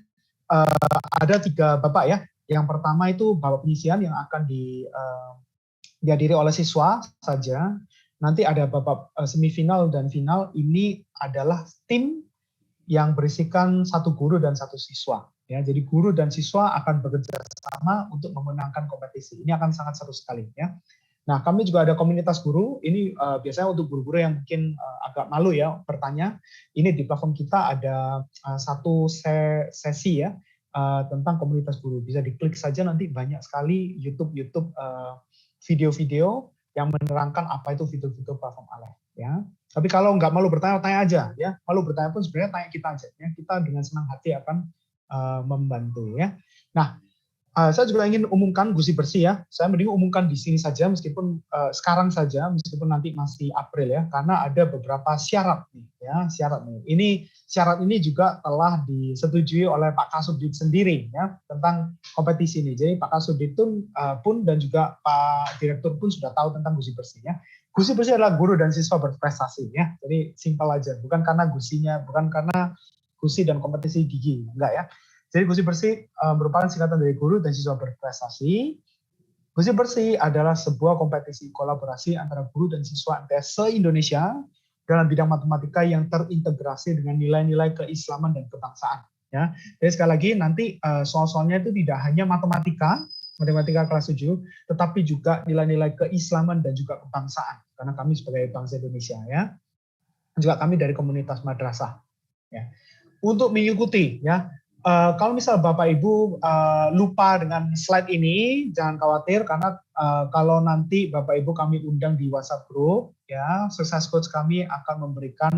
ada 3 bapak ya. Yang pertama itu bapak penyisian yang akan dihadiri oleh siswa saja. Nanti ada bapak semifinal dan final, ini adalah tim yang berisikan 1 guru dan 1 siswa. Ya, jadi guru dan siswa akan bekerja sama untuk memenangkan kompetisi. Ini akan sangat seru sekali ya. Nah, kami juga ada komunitas guru. Ini biasanya untuk guru-guru yang mungkin agak malu ya bertanya. Ini di platform kita ada 1 sesi ya. tentang komunitas guru. Bisa diklik saja nanti banyak sekali YouTube video-video yang menerangkan apa itu fitur-fitur platform Aleph ya. Tapi kalau nggak malu bertanya, tanya aja ya. Malu bertanya pun sebenarnya tanya kita aja ya. Kita dengan senang hati akan membantu ya. Nah, saya juga ingin umumkan Gusi Bersih ya. Saya mending umumkan di sini saja meskipun sekarang saja, meskipun nanti masih April ya, karena ada beberapa syarat nih ya, syarat nih. Syarat ini juga telah disetujui oleh Pak Kasubdit sendiri ya tentang kompetisi ini. Jadi Pak Kasubdit pun dan juga Pak Direktur pun sudah tahu tentang Gusi Bersih ya. Gusi Bersih adalah guru dan siswa berprestasi ya. Jadi simpel aja, bukan karena gusinya, bukan karena gusi dan kompetisi gigi, enggak ya. Jadi Gusi Bersih merupakan singkatan dari guru dan siswa berprestasi. Gusi Bersih adalah sebuah kompetisi kolaborasi antara guru dan siswa MTS se-Indonesia dalam bidang matematika yang terintegrasi dengan nilai-nilai keislaman dan kebangsaan. Ya. Jadi sekali lagi nanti soal-soalnya itu tidak hanya matematika kelas 7, tetapi juga nilai-nilai keislaman dan juga kebangsaan. Karena kami sebagai bangsa Indonesia ya, dan juga kami dari komunitas madrasah. Ya. Untuk mengikuti ya. Kalau misal Bapak Ibu lupa dengan slide ini, jangan khawatir karena kalau nanti Bapak Ibu kami undang di WhatsApp group, ya, Sukses Coach kami akan memberikan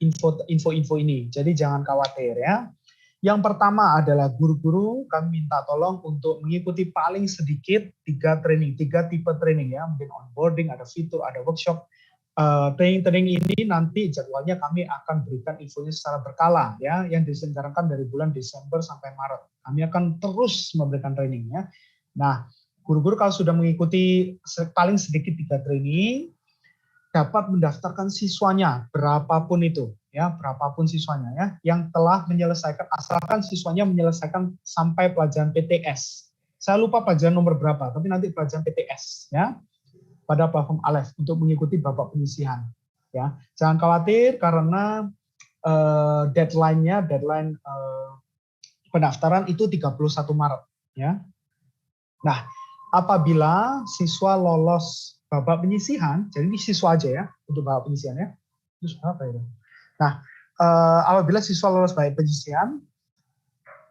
info-info ini. Jadi jangan khawatir ya. Yang pertama adalah guru-guru kami minta tolong untuk mengikuti paling sedikit 3 tipe training ya, mungkin onboarding, ada fitur, ada workshop. Training ini nanti jadwalnya kami akan berikan infonya secara berkala ya, yang diselenggarakan dari bulan Desember sampai Maret. Kami akan terus memberikan trainingnya. Nah, guru-guru kalau sudah mengikuti paling sedikit 3 training dapat mendaftarkan siswanya berapapun itu ya, berapapun siswanya ya, yang telah menyelesaikan, asalkan siswanya menyelesaikan sampai pelajaran PTS. Saya lupa pelajaran nomor berapa, tapi nanti pelajaran PTS ya, pada platform Aleph untuk mengikuti babak penyisihan. Ya, jangan khawatir karena deadline pendaftaran itu 31 Maret. Ya. Nah, apabila siswa lolos babak penyisihan, jadi ini siswa aja ya untuk babak penyisihan ya. Terus apa itu? Nah, apabila siswa lolos babak penyisihan,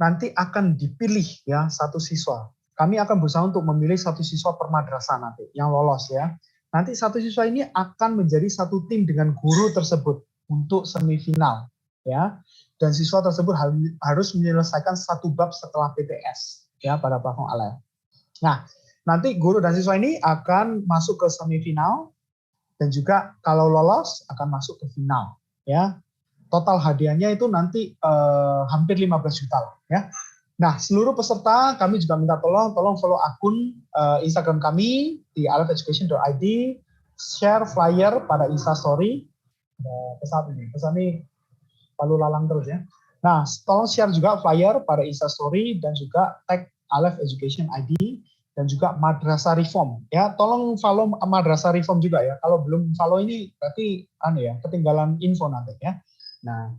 nanti akan dipilih ya satu siswa. Kami akan berusaha untuk memilih satu siswa per madrasah nanti yang lolos ya. Nanti satu siswa ini akan menjadi satu tim dengan guru tersebut untuk semifinal ya. Dan siswa tersebut harus menyelesaikan 1 bab setelah PTS ya pada platform Aleph. Nah, nanti guru dan siswa ini akan masuk ke semifinal dan juga kalau lolos akan masuk ke final ya. Total hadiahnya itu nanti hampir 15 juta lah ya. Nah, seluruh peserta kami juga minta tolong follow akun Instagram kami di alepheducation.id, share flyer pada Instastory. Pesan ini lalu lalang terus ya. Nah, tolong share juga flyer pada Instastory dan juga tag Aleph Education ID dan juga Madrasah Reform ya. Tolong follow Madrasah Reform juga ya. Kalau belum follow ini berarti ketinggalan info nanti ya. Nah,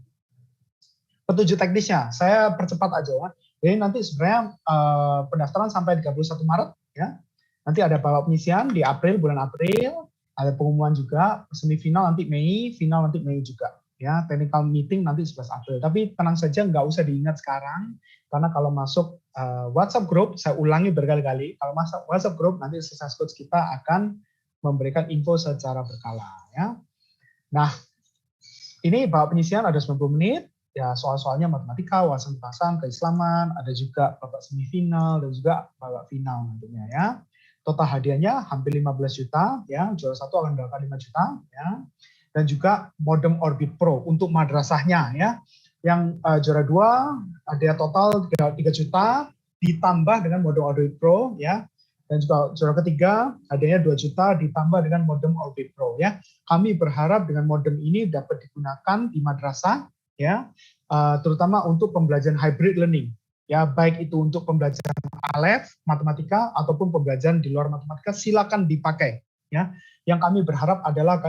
petunjuk teknisnya saya percepat aja ya. Jadi nanti sebenarnya pendaftaran sampai 31 Maret ya. Nanti ada babak penyisihan di bulan April, ada pengumuman juga, semifinal nanti Mei, final nanti Mei juga. Ya, technical meeting nanti 11 April. Tapi tenang saja, nggak usah diingat sekarang, karena kalau masuk WhatsApp group, saya ulangi berkali-kali, kalau masuk WhatsApp group nanti Sukses Coach kita akan memberikan info secara berkala. Ya. Nah, ini babak penyisihan ada 90 menit. Ya, soal-soalnya matematika, wawasan kebangsaan, keislaman, ada juga babak semifinal dan juga babak final nantinya ya. Total hadiahnya hampir 15 juta ya, juara 1 akan mendapatkan 5 juta ya. Dan juga modem Orbit Pro untuk madrasahnya ya. Yang juara 2 ada total 3 juta ditambah dengan modem Orbit Pro ya. Dan juga juara ketiga hadiahnya 2 juta ditambah dengan modem Orbit Pro ya. Kami berharap dengan modem ini dapat digunakan di madrasah ya, terutama untuk pembelajaran hybrid learning ya, baik itu untuk pembelajaran Aleph matematika ataupun pembelajaran di luar matematika, silakan dipakai ya. Yang kami berharap adalah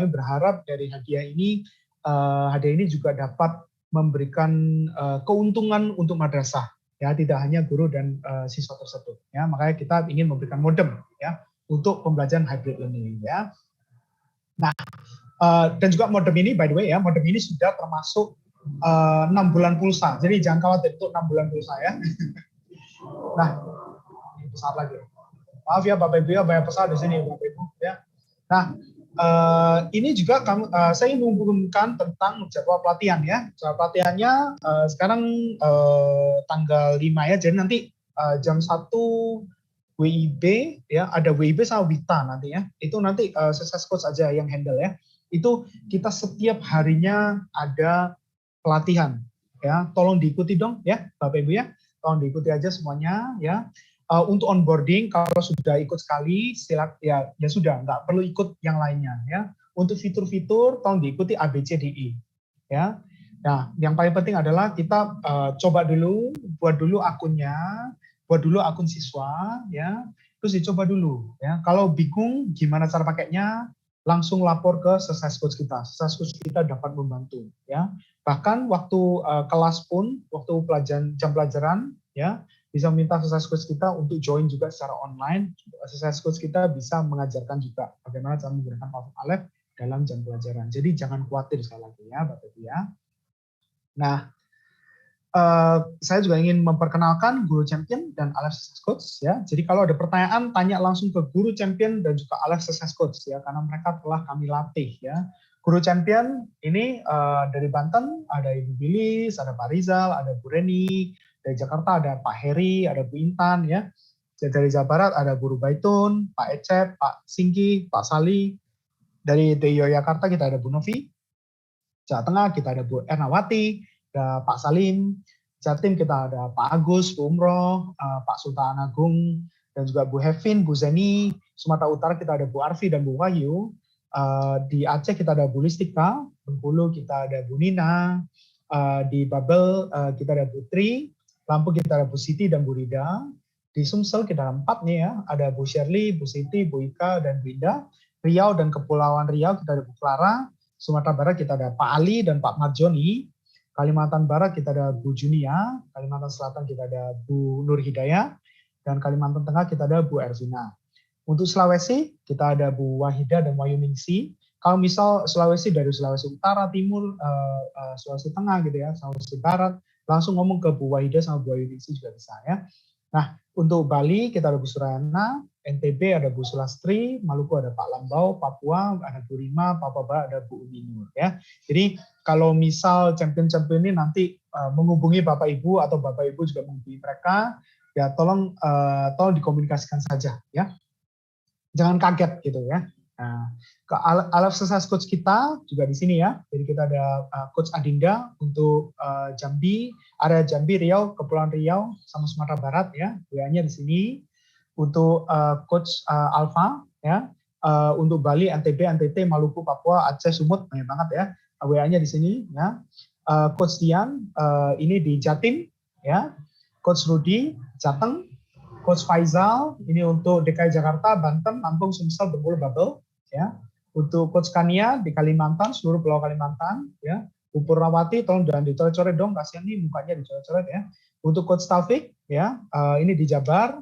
dari hadiah ini juga dapat memberikan keuntungan untuk madrasah ya, tidak hanya guru dan siswa tersebut ya. Makanya kita ingin memberikan modem ya untuk pembelajaran hybrid learning ya. Nah, dan juga modem ini by the way ya, modem ini sudah termasuk 6 bulan pulsa. Jadi jangan khawatir, itu 6 bulan pulsa ya. Nah, ini pesawat lagi. Maaf ya Bapak Ibu ya, banyak pesawat di sini Bapak Ibu ya. Nah, ini juga saya ingin menghubungkan tentang jadwal pelatihan ya. Jadwal pelatihannya sekarang tanggal 5 ya. Jadi nanti jam 1 WIB ya, ada WIB sama WITA nanti ya. Itu nanti Success Coach aja yang handle ya. Itu kita setiap harinya ada pelatihan ya. Tolong diikuti dong ya Bapak Ibu ya. Tolong diikuti aja semuanya ya. Untuk onboarding kalau sudah ikut sekali ya sudah, nggak perlu ikut yang lainnya ya. Untuk fitur-fitur tolong diikuti ABCDE ya. Nah, yang paling penting adalah kita coba dulu, buat dulu akunnya, buat dulu akun siswa ya. Terus dicoba dulu ya. Kalau bingung gimana cara pakainya, langsung lapor ke Success Coach kita. Success Coach kita dapat membantu ya. Bahkan waktu kelas pun, waktu jam pelajaran ya, bisa minta Success Coach kita untuk join juga secara online. Success Coach kita bisa mengajarkan juga bagaimana cara menggunakan Power Aleph dalam jam pelajaran. Jadi jangan khawatir sekali lagi ya, Bapak Ibu ya. Nah, saya juga ingin memperkenalkan Guru Champion dan Aleph Success Coach ya. Jadi kalau ada pertanyaan, tanya langsung ke Guru Champion dan juga Aleph Success Coach ya, karena mereka telah kami latih ya. Guru Champion ini dari Banten, ada Ibu Bilis, ada Pak Rizal, ada Bu Reni. Dari Jakarta ada Pak Heri, ada Bu Intan ya. Dari Jawa Barat ada Guru Baitun, Pak Ecep, Pak Singki, Pak Sali. Dari Yogyakarta kita ada Bu Novi. Jawa Tengah kita ada Bu Ernawati, ada Pak Salim. Jatim kita ada Pak Agus, Bu Umroh, Pak Sultan Agung, dan juga Bu Hevin, Bu Zeni. Sumatera Utara kita ada Bu Arfi dan Bu Wahyu. Di Aceh kita ada Bu Listika. Bengkulu kita ada Bu Nina. Di Babel kita ada Bu Tri. Lampung kita ada Bu Siti dan Bu Rida. Di Sumsel kita ada 4 nih ya. Ada Bu Shirley, Bu Siti, Bu Ika, dan Bu Indah. Riau dan Kepulauan Riau kita ada Bu Clara. Sumatera Barat kita ada Pak Ali dan Pak Marjoni. Kalimantan Barat kita ada Bu Junia. Kalimantan Selatan kita ada Bu Nur Hidayah. Dan Kalimantan Tengah kita ada Bu Ervina. Untuk Sulawesi kita ada Bu Wahida dan Wayu Ningsi. Kalau misal Sulawesi dari Sulawesi Utara, Timur, Sulawesi Tengah gitu ya, Sulawesi Barat, langsung ngomong ke Bu Wahida sama Bu Wayu Ningsi juga bisa ya. Nah, untuk Bali kita ada Bu Surayana, NTB ada Bu Sulastri, Maluku ada Pak Lambau, Papua ada Bu Rima, Papua Barat ada Bu Umi Nur ya. Jadi kalau misal champion-champion ini nanti menghubungi Bapak Ibu atau Bapak Ibu juga menghubungi mereka, ya tolong dikomunikasikan saja ya. Jangan kaget gitu ya. Nah, Aleph Success Coach kita juga di sini ya. Jadi kita ada Coach Adinda untuk Jambi, area Jambi, Riau, Kepulauan Riau, sama Sumatera Barat ya. WA-nya di sini. Untuk Coach Alfa ya. Untuk Bali, NTB, NTT, Maluku, Papua, Aceh, Sumut, banyak banget ya. WA-nya di sini ya. Coach Dian ini di Jatim ya. Coach Rudi Jateng. Coach Faizal ini untuk DKI Jakarta, Banten, Lampung, Sumsel, Bengkulu, Babel ya. Untuk Coach Kania di Kalimantan, seluruh pulau Kalimantan ya. Bu Purnawati tolong jangan dicoret-coret dong, kasihan nih mukanya dicoret-coret ya. Untuk Coach Taufik ya, ini di Jabar,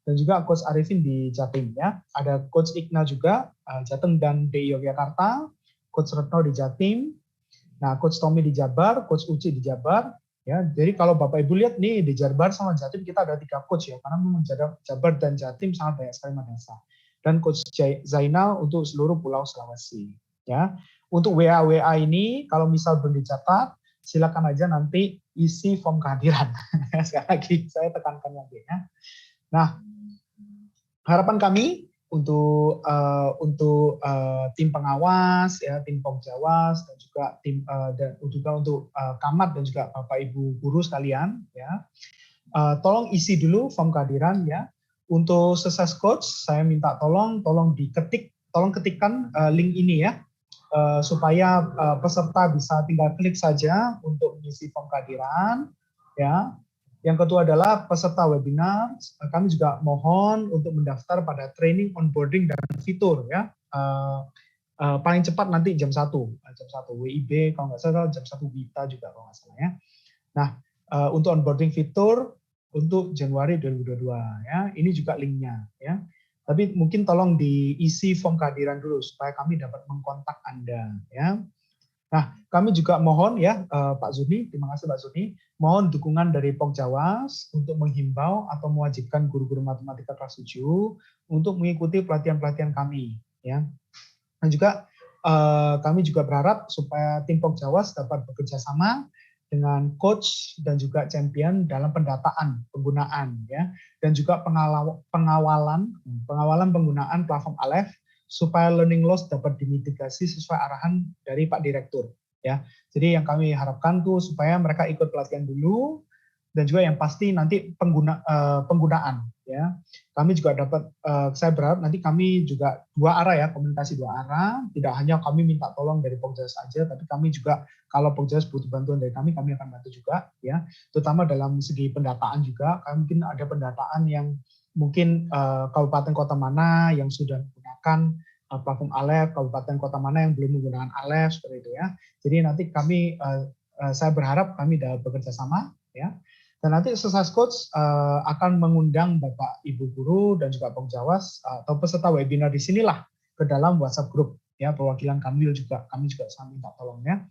dan juga Coach Arifin di Jatim ya. Ada Coach Igna juga Jateng dan di Yogyakarta, Coach Retno di Jatim. Nah, Coach Tommy di Jabar, Coach Uci di Jabar. Ya, jadi kalau Bapak Ibu lihat nih di Jabar sama Jatim kita ada 3 coach ya, karena memang Jabar dan Jatim sangat banyak sekali madrasah. Dan Coach Zainal untuk seluruh Pulau Sulawesi. Ya, untuk WA ini kalau misal belum dicatat, silakan aja nanti isi form kehadiran. Sekali lagi saya tekankan lagi ya. Nah, harapan kami untuk tim pengawas ya, tim Pokjawas dan juga tim dan juga untuk Camat dan juga Bapak Ibu guru sekalian ya, tolong isi dulu form kehadiran ya. Untuk Success Coach saya minta tolong ketikkan link ini ya, supaya peserta bisa tinggal klik saja untuk mengisi form kehadiran ya. Yang kedua adalah peserta webinar, kami juga mohon untuk mendaftar pada training onboarding dan fitur ya. Paling cepat nanti jam 1 WIB kalau nggak salah, jam 1 WITA juga kalau nggak salah ya. Nah, untuk onboarding fitur untuk Januari 2022 ya, ini juga linknya ya. Tapi mungkin tolong diisi form kehadiran dulu supaya kami dapat mengkontak Anda ya. Nah, kami juga mohon ya Pak Zuni, terima kasih Pak Zuni, mohon dukungan dari Pokjawas untuk menghimbau atau mewajibkan guru-guru matematika kelas 7 untuk mengikuti pelatihan-pelatihan kami ya. Dan juga kami juga berharap supaya tim Pokjawas dapat bekerja sama dengan coach dan juga champion dalam pendataan penggunaan ya, dan juga pengawalan penggunaan platform Aleph supaya learning loss dapat dimitigasi sesuai arahan dari Pak Direktur ya. Jadi yang kami harapkan tuh supaya mereka ikut pelatihan dulu, dan juga yang pasti nanti penggunaan ya. Kami juga dapat saya berharap nanti kami juga dua arah ya, komunikasi dua arah, tidak hanya kami minta tolong dari Pokjawas saja, tapi kami juga kalau Pokjawas butuh bantuan dari kami akan bantu juga ya, terutama dalam segi pendataan juga. Mungkin ada pendataan yang mungkin kabupaten kota mana yang sudah menggunakan platform Aleph, kabupaten kota mana yang belum menggunakan Aleph, seperti itu ya. Jadi nanti kami, saya berharap kami dapat bekerja sama ya. Dan nanti Exercise Coach akan mengundang Bapak Ibu Guru dan juga Pokjawas atau peserta webinar di sinilah ke dalam WhatsApp group ya, perwakilan kami juga sangat minta tolongnya.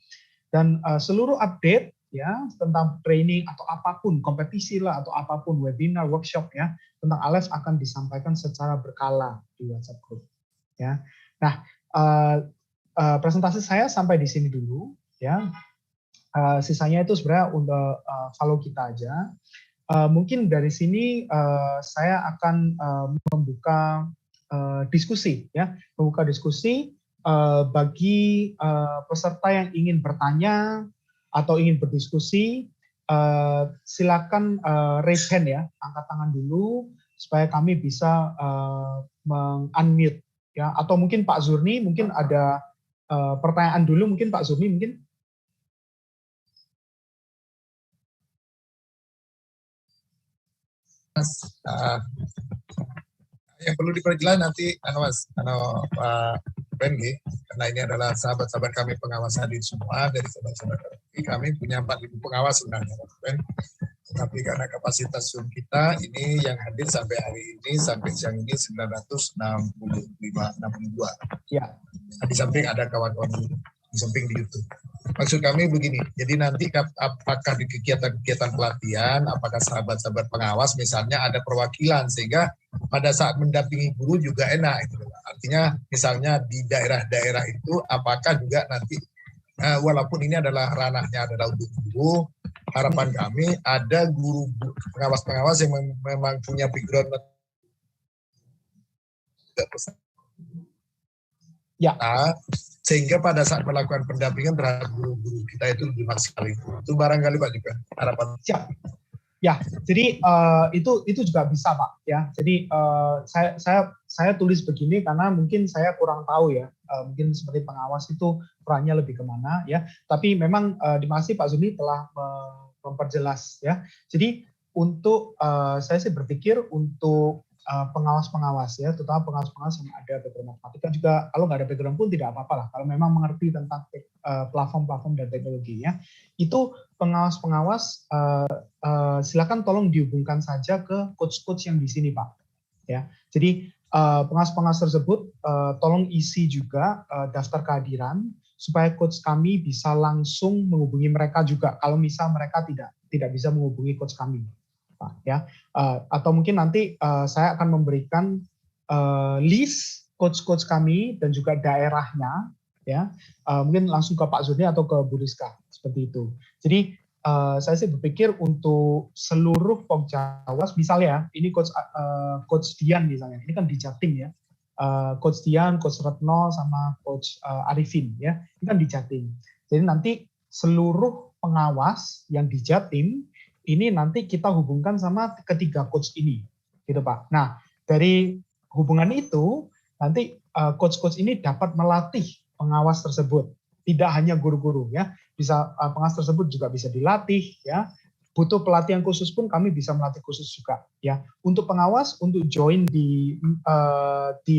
Dan seluruh update ya tentang training atau apapun, kompetisi lah atau apapun, webinar, workshop ya tentang Aleph akan disampaikan secara berkala di WhatsApp group ya. Nah, presentasi saya sampai di sini dulu ya. Sisanya itu sebenarnya untuk follow kita aja. Mungkin dari sini saya akan membuka diskusi ya, bagi peserta yang ingin bertanya atau ingin berdiskusi, silakan raise hand ya, angkat tangan dulu supaya kami bisa meng-unmute ya. Atau mungkin Pak Zurni mungkin ada pertanyaan dulu, mungkin Pak Zurni mungkin. Yang perlu diperjelas nanti Pak Bengi, karena ini adalah sahabat-sahabat kami pengawas hadir semua dari sahabat-sahabat kami punya 4.000 pengawas sebenarnya, Ben. Tapi karena kapasitas Zoom kita ini yang hadir sampai hari ini sampai siang ini 962. Ya. Di samping ada kawan-kawan di samping di YouTube. Maksud kami begini, jadi nanti apakah di kegiatan-kegiatan pelatihan, apakah sahabat-sahabat pengawas misalnya ada perwakilan sehingga pada saat mendampingi guru juga enak. Gitu. Artinya misalnya di daerah-daerah itu apakah juga nanti walaupun ini adalah ranahnya adalah untuk guru, harapan kami ada guru pengawas-pengawas yang memang punya background ya. Sehingga pada saat melakukan pendampingan terhadap guru-guru kita itu lebih maksimal. Itu barangkali Pak juga harapan. Siap. Ya, jadi itu juga bisa Pak ya. Jadi saya tulis begini karena mungkin saya kurang tahu ya. Mungkin seperti pengawas itu perannya lebih kemana ya. Tapi memang terima kasih Pak Zuni telah memperjelas ya. Jadi untuk saya sih berpikir untuk pengawas-pengawas ya, terutama pengawas-pengawas yang ada background matematika juga, kalau nggak ada background pun tidak apa-apa lah, kalau memang mengerti tentang platform-platform dan teknologinya, itu pengawas-pengawas silakan tolong dihubungkan saja ke coach-coach yang di sini Pak. Ya, jadi pengawas-pengawas tersebut tolong isi juga daftar kehadiran supaya coach kami bisa langsung menghubungi mereka juga kalau misal mereka tidak bisa menghubungi coach kami. Ya, atau mungkin nanti saya akan memberikan list coach-coach kami dan juga daerahnya, ya, mungkin langsung ke Pak Zuni atau ke Bu Rizka seperti itu. Jadi saya sih berpikir untuk seluruh Pokjawas, misalnya ini coach Dian misalnya, ini kan di Jatim ya, coach Dian, coach Retno sama coach Arifin ya, ini kan di Jatim. Jadi nanti seluruh pengawas yang di Jatim ini nanti kita hubungkan sama ketiga coach ini, gitu Pak. Nah, dari hubungan itu, nanti coach-coach ini dapat melatih pengawas tersebut. Tidak hanya guru-guru ya, bisa pengawas tersebut juga bisa dilatih ya. Butuh pelatihan khusus pun kami bisa melatih khusus juga ya. Untuk pengawas, untuk join di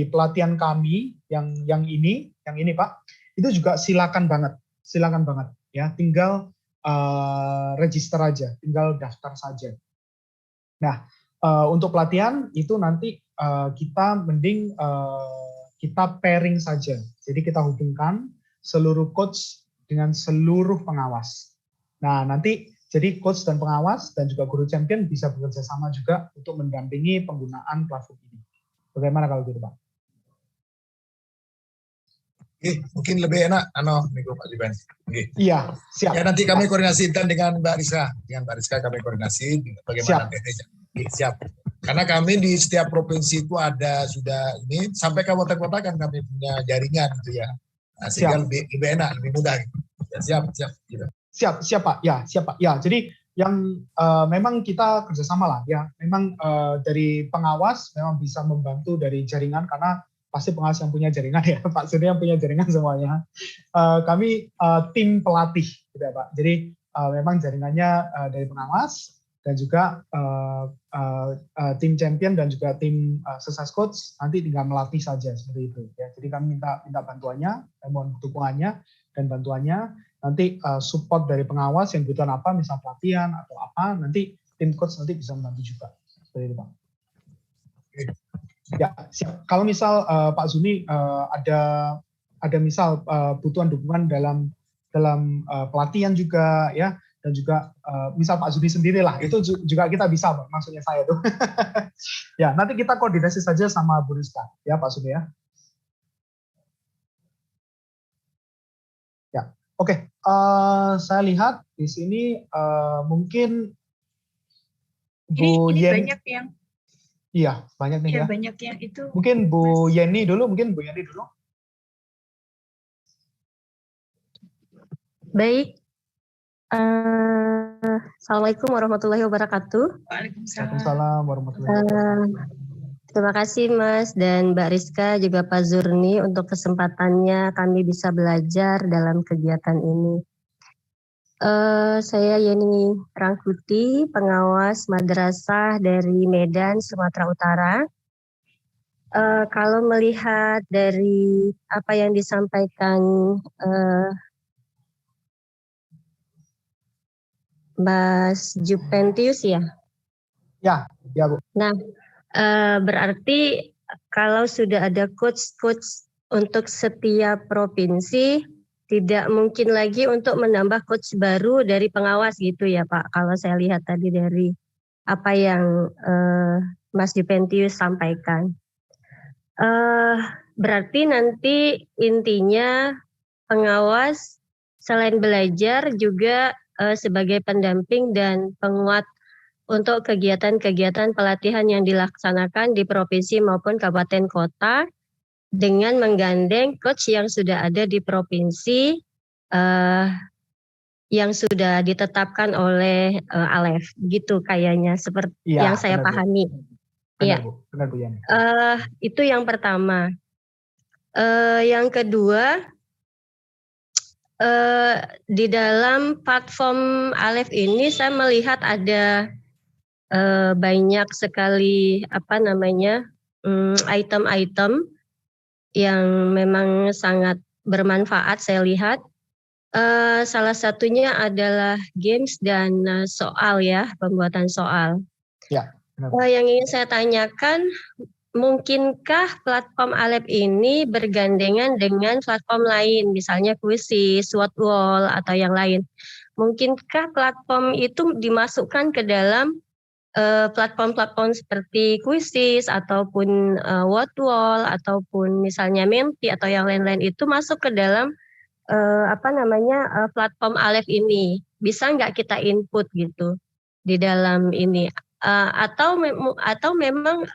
pelatihan kami yang ini Pak, itu juga silakan banget ya. Tinggal register aja, tinggal daftar saja. Nah, untuk pelatihan itu nanti kita mending kita pairing saja. Jadi kita hubungkan seluruh coach dengan seluruh pengawas. Nah, nanti jadi coach dan pengawas dan juga guru champion bisa bekerja sama juga untuk mendampingi penggunaan platform ini. Bagaimana kalau gitu, Pak? Mungkin lebih enak, Miko Pak Jiban. Iya, siap. Ya nanti kami koordinasikan dengan Mbak Rizka. Dengan Mbak Rizka kami koordinasi bagaimana teknisnya. Siap. Karena kami di setiap provinsi itu ada sudah ini sampai kabupaten kota kan kami punya jaringan gitu ya. Nah, sehingga lebih enak, lebih mudah. Ya, siap. Gitu. Siap Pak. Ya, siap Pak. Ya, jadi yang memang kita kerjasama lah ya. Memang dari pengawas memang bisa membantu dari jaringan karena pasti pengawas yang punya jaringan ya, Pak Sudi yang punya jaringan semuanya. Kami tim pelatih, gitu ya Pak. Jadi memang jaringannya dari pengawas dan juga tim champion dan juga tim success coach nanti tinggal melatih saja seperti itu. Ya. Jadi kami minta bantuannya, mohon dukungannya dan bantuannya. Nanti support dari pengawas yang butuhan apa, misal pelatihan atau apa, nanti tim coach nanti bisa membantu juga. Seperti itu Pak. Ya, siap. Kalau misal Pak Zuni ada misal butuhan dukungan dalam pelatihan juga ya, dan juga misal Pak Zuni sendiri lah, itu juga kita bisa, Pak. Maksudnya saya tuh. Ya, nanti kita koordinasi saja sama Bu Rizka, ya Pak Zuni ya. Ya, oke. Saya lihat di sini mungkin Bu ini Yen. Banyak yang Iya, banyak nih ya. Banyak yang itu. Mungkin Bu Yeni dulu, Baik. Assalamualaikum warahmatullahi wabarakatuh. Waalaikumsalam warahmatullahi wabarakatuh. Terima kasih Mas dan Mbak Rizka juga Pak Zurni untuk kesempatannya kami bisa belajar dalam kegiatan ini. Saya Yeni Rangkuti, pengawas madrasah dari Medan, Sumatera Utara. Kalau melihat dari apa yang disampaikan Mas Jupentius ya? Ya Bu. Nah, berarti kalau sudah ada coach untuk setiap provinsi, tidak mungkin lagi untuk menambah coach baru dari pengawas gitu ya Pak. Kalau saya lihat tadi dari apa yang Mas Jupentius sampaikan. Berarti nanti intinya pengawas selain belajar juga sebagai pendamping dan penguat untuk kegiatan-kegiatan pelatihan yang dilaksanakan di provinsi maupun kabupaten kota dengan menggandeng coach yang sudah ada di provinsi yang sudah ditetapkan oleh Alef gitu kayaknya seperti ya, yang saya pahami. Benar, Bu. Benar Bu Yani. Itu yang pertama. Yang kedua, di dalam platform Alef ini saya melihat ada banyak sekali item-item yang memang sangat bermanfaat saya lihat. Salah satunya adalah games dan soal ya, pembuatan soal. Ya, yang ingin saya tanyakan, mungkinkah platform Alef ini bergandengan dengan platform lain, misalnya Quizizz, Wordwall, atau yang lain? Mungkinkah platform itu dimasukkan ke dalam platform-platform seperti Quizizz ataupun Wordwall ataupun misalnya Menti atau yang lain-lain itu masuk ke dalam platform Alef ini? Bisa nggak kita input gitu di dalam ini? Atau memang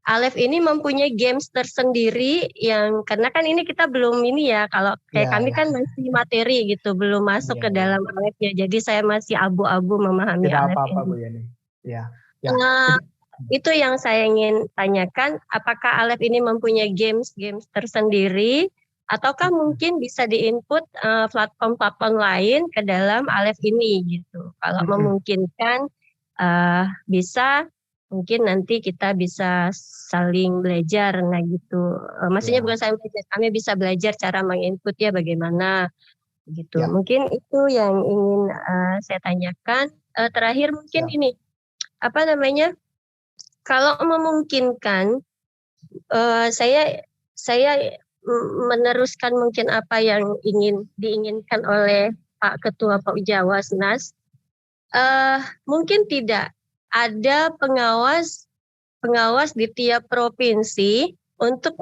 Alef ini mempunyai games tersendiri yang karena kan ini kita belum ini ya, kalau kayak kami kan masih materi gitu, belum masuk ke dalam Alefnya, jadi saya masih abu-abu memahami Alef apa-apa, ini. Bu Yani. Ya. Itu yang saya ingin tanyakan, apakah Alef ini mempunyai games tersendiri ataukah mungkin bisa diinput platform-platform lain ke dalam Alef ini gitu. Kalau memungkinkan bisa, mungkin nanti kita bisa saling belajar, nah gitu. Maksudnya bukan saya belajar, kami bisa belajar cara menginputnya bagaimana gitu. Mungkin itu yang ingin saya tanyakan. Terakhir mungkin ini kalau memungkinkan, saya meneruskan mungkin apa yang diinginkan oleh Pak Ketua Pak Jawasnas, mungkin tidak ada pengawas di tiap provinsi untuk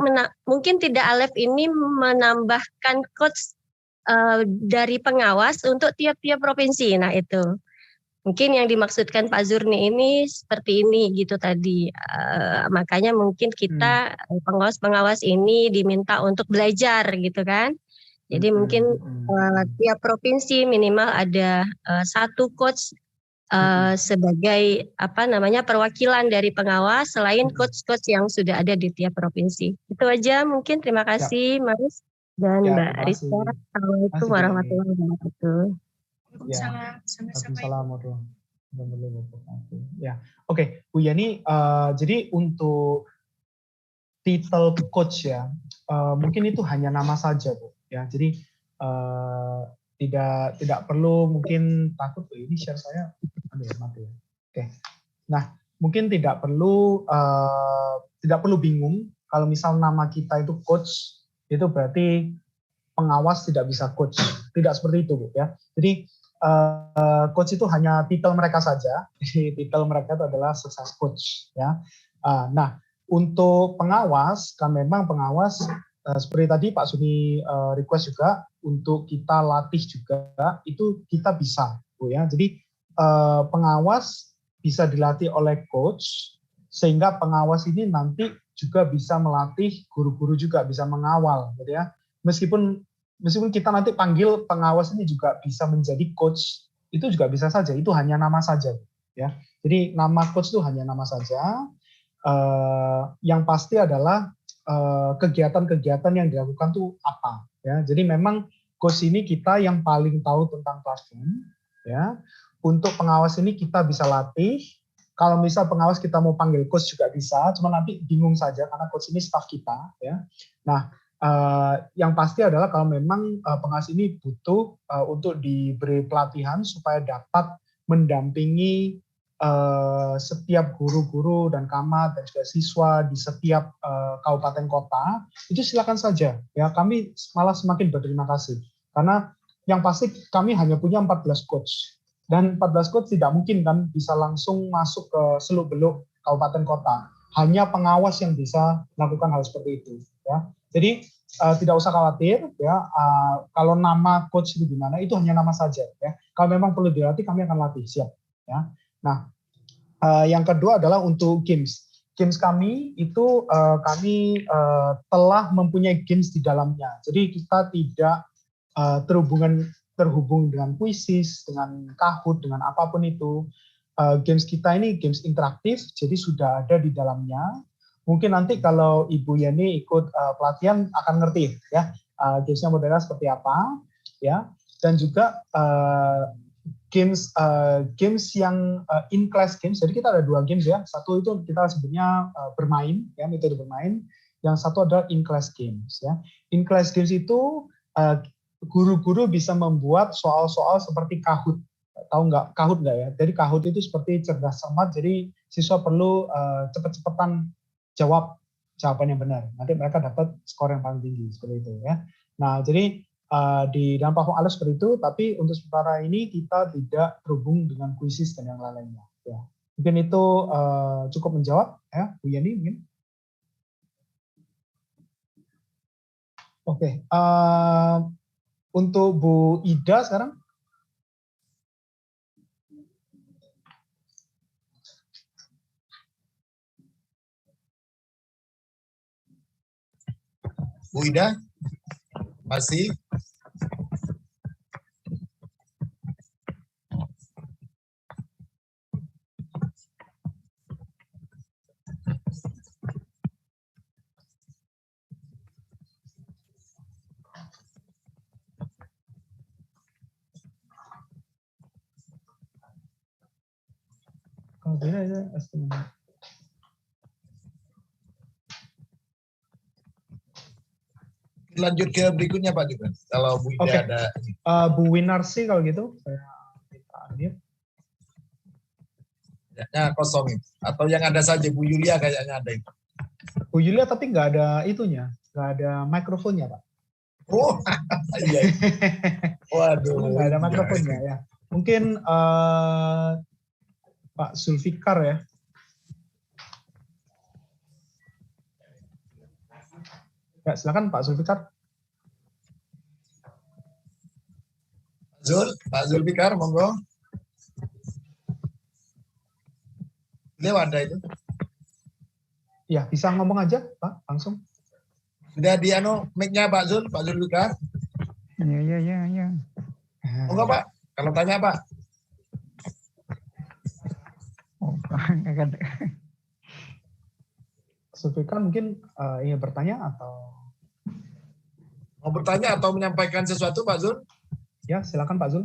mungkin tidak Alef ini menambahkan coach dari pengawas untuk tiap-tiap provinsi. Nah itu mungkin yang dimaksudkan Pak Zurni ini seperti ini gitu tadi. Makanya mungkin kita pengawas-pengawas ini diminta untuk belajar gitu kan. Jadi mungkin tiap provinsi minimal ada satu coach sebagai perwakilan dari pengawas selain coach-coach yang sudah ada di tiap provinsi. Itu aja mungkin. Terima kasih Mas dan Mbak Rizka. Assalamualaikum warahmatullahi wabarakatuh. Waalaikumsalam warahmatullahi wabarakatuh. Ya, oke, Bu Yani. Jadi untuk titel coach ya, mungkin itu hanya nama saja, Bu. Ya, jadi tidak perlu mungkin takut. Ini share saya mati ya. Oke. Nah, mungkin tidak perlu bingung kalau misal nama kita itu coach, itu berarti pengawas tidak bisa coach. Tidak seperti itu, Bu ya. Jadi coach itu hanya titel mereka saja. Jadi titel mereka itu adalah success coach ya. Nah, untuk pengawas kan memang pengawas seperti tadi Pak Suni request juga untuk kita latih juga, itu kita bisa, Bu ya. Jadi pengawas bisa dilatih oleh coach sehingga pengawas ini nanti juga bisa melatih guru-guru juga bisa mengawal gitu ya. Meskipun kita nanti panggil pengawas ini juga bisa menjadi coach, itu juga bisa saja, itu hanya nama saja ya. Jadi nama coach itu hanya nama saja. Yang pasti adalah kegiatan-kegiatan yang dilakukan tuh apa ya. Jadi memang coach ini kita yang paling tahu tentang platform ya. Untuk pengawas ini kita bisa latih. Kalau misal pengawas kita mau panggil coach juga bisa, cuma nanti bingung saja karena coach ini staff kita ya. Nah, yang pasti adalah kalau memang pengawas ini butuh untuk diberi pelatihan supaya dapat mendampingi setiap guru-guru dan camat dan juga siswa di setiap kabupaten kota, itu silakan saja ya. Kami malah semakin berterima kasih karena yang pasti kami hanya punya 14 coach dan 14 coach tidak mungkin kan bisa langsung masuk ke seluk-beluk kabupaten kota. Hanya pengawas yang bisa melakukan hal seperti itu ya. Jadi tidak usah khawatir ya, kalau nama coach itu gimana, itu hanya nama saja ya. Kalau memang perlu dilatih, kami akan latih, siap ya. Nah, yang kedua adalah untuk games. Games kami itu kami telah mempunyai games di dalamnya. Jadi kita tidak terhubung dengan kuisis, dengan Kahoot, dengan apapun itu. Games kita ini games interaktif, jadi sudah ada di dalamnya. Mungkin nanti kalau Ibu Yani ikut pelatihan akan ngerti ya gamesnya modelnya seperti apa ya, dan juga games yang in class games. Jadi kita ada dua games ya, satu itu kita sebutnya bermain ya, metode bermain, yang satu adalah in class games ya. In class games itu guru-guru bisa membuat soal-soal seperti Kahoot. Tahu nggak Kahoot nggak ya? Jadi Kahoot itu seperti cerdas cermat, jadi siswa perlu cepet-cepetan jawab jawaban yang benar. Nanti mereka dapat skor yang paling tinggi seperti itu ya. Nah, jadi di dalam platform Alef seperti itu, tapi untuk sementara ini kita tidak terhubung dengan kuisis dan yang lainnya. Ya. Mungkin itu cukup menjawab ya, Bu Yani mungkin. Oke, untuk Bu Ida sekarang. Bu Ida, masih? Kalau tidak itu estimasi. Lanjut ke berikutnya Pak Gibran. Kalau Bu Ida ada. Bu Winarsi kalau gitu, saya unmute. Ya, kosong itu. Atau yang ada saja Bu Yulia kayaknya ada itu. Bu Yulia tapi nggak ada itunya, nggak ada mikrofonnya, Pak. Oh, iya. Waduh. Nggak ada mikrofonnya ya. Mungkin Pak Zulfikar ya. Ya, silakan Pak Zulfikar. Pak Zulfikar, monggo. Beliau ada itu. Ya, bisa ngomong aja, Pak, langsung. Sudah di mic-nya Pak Zulfikar. Ya. Monggo Pak, kalau tanya Pak. Oh, Zulfikar mungkin ingin bertanya atau Mau bertanya atau menyampaikan sesuatu Pak Zul? ya, silakan Pak Zul.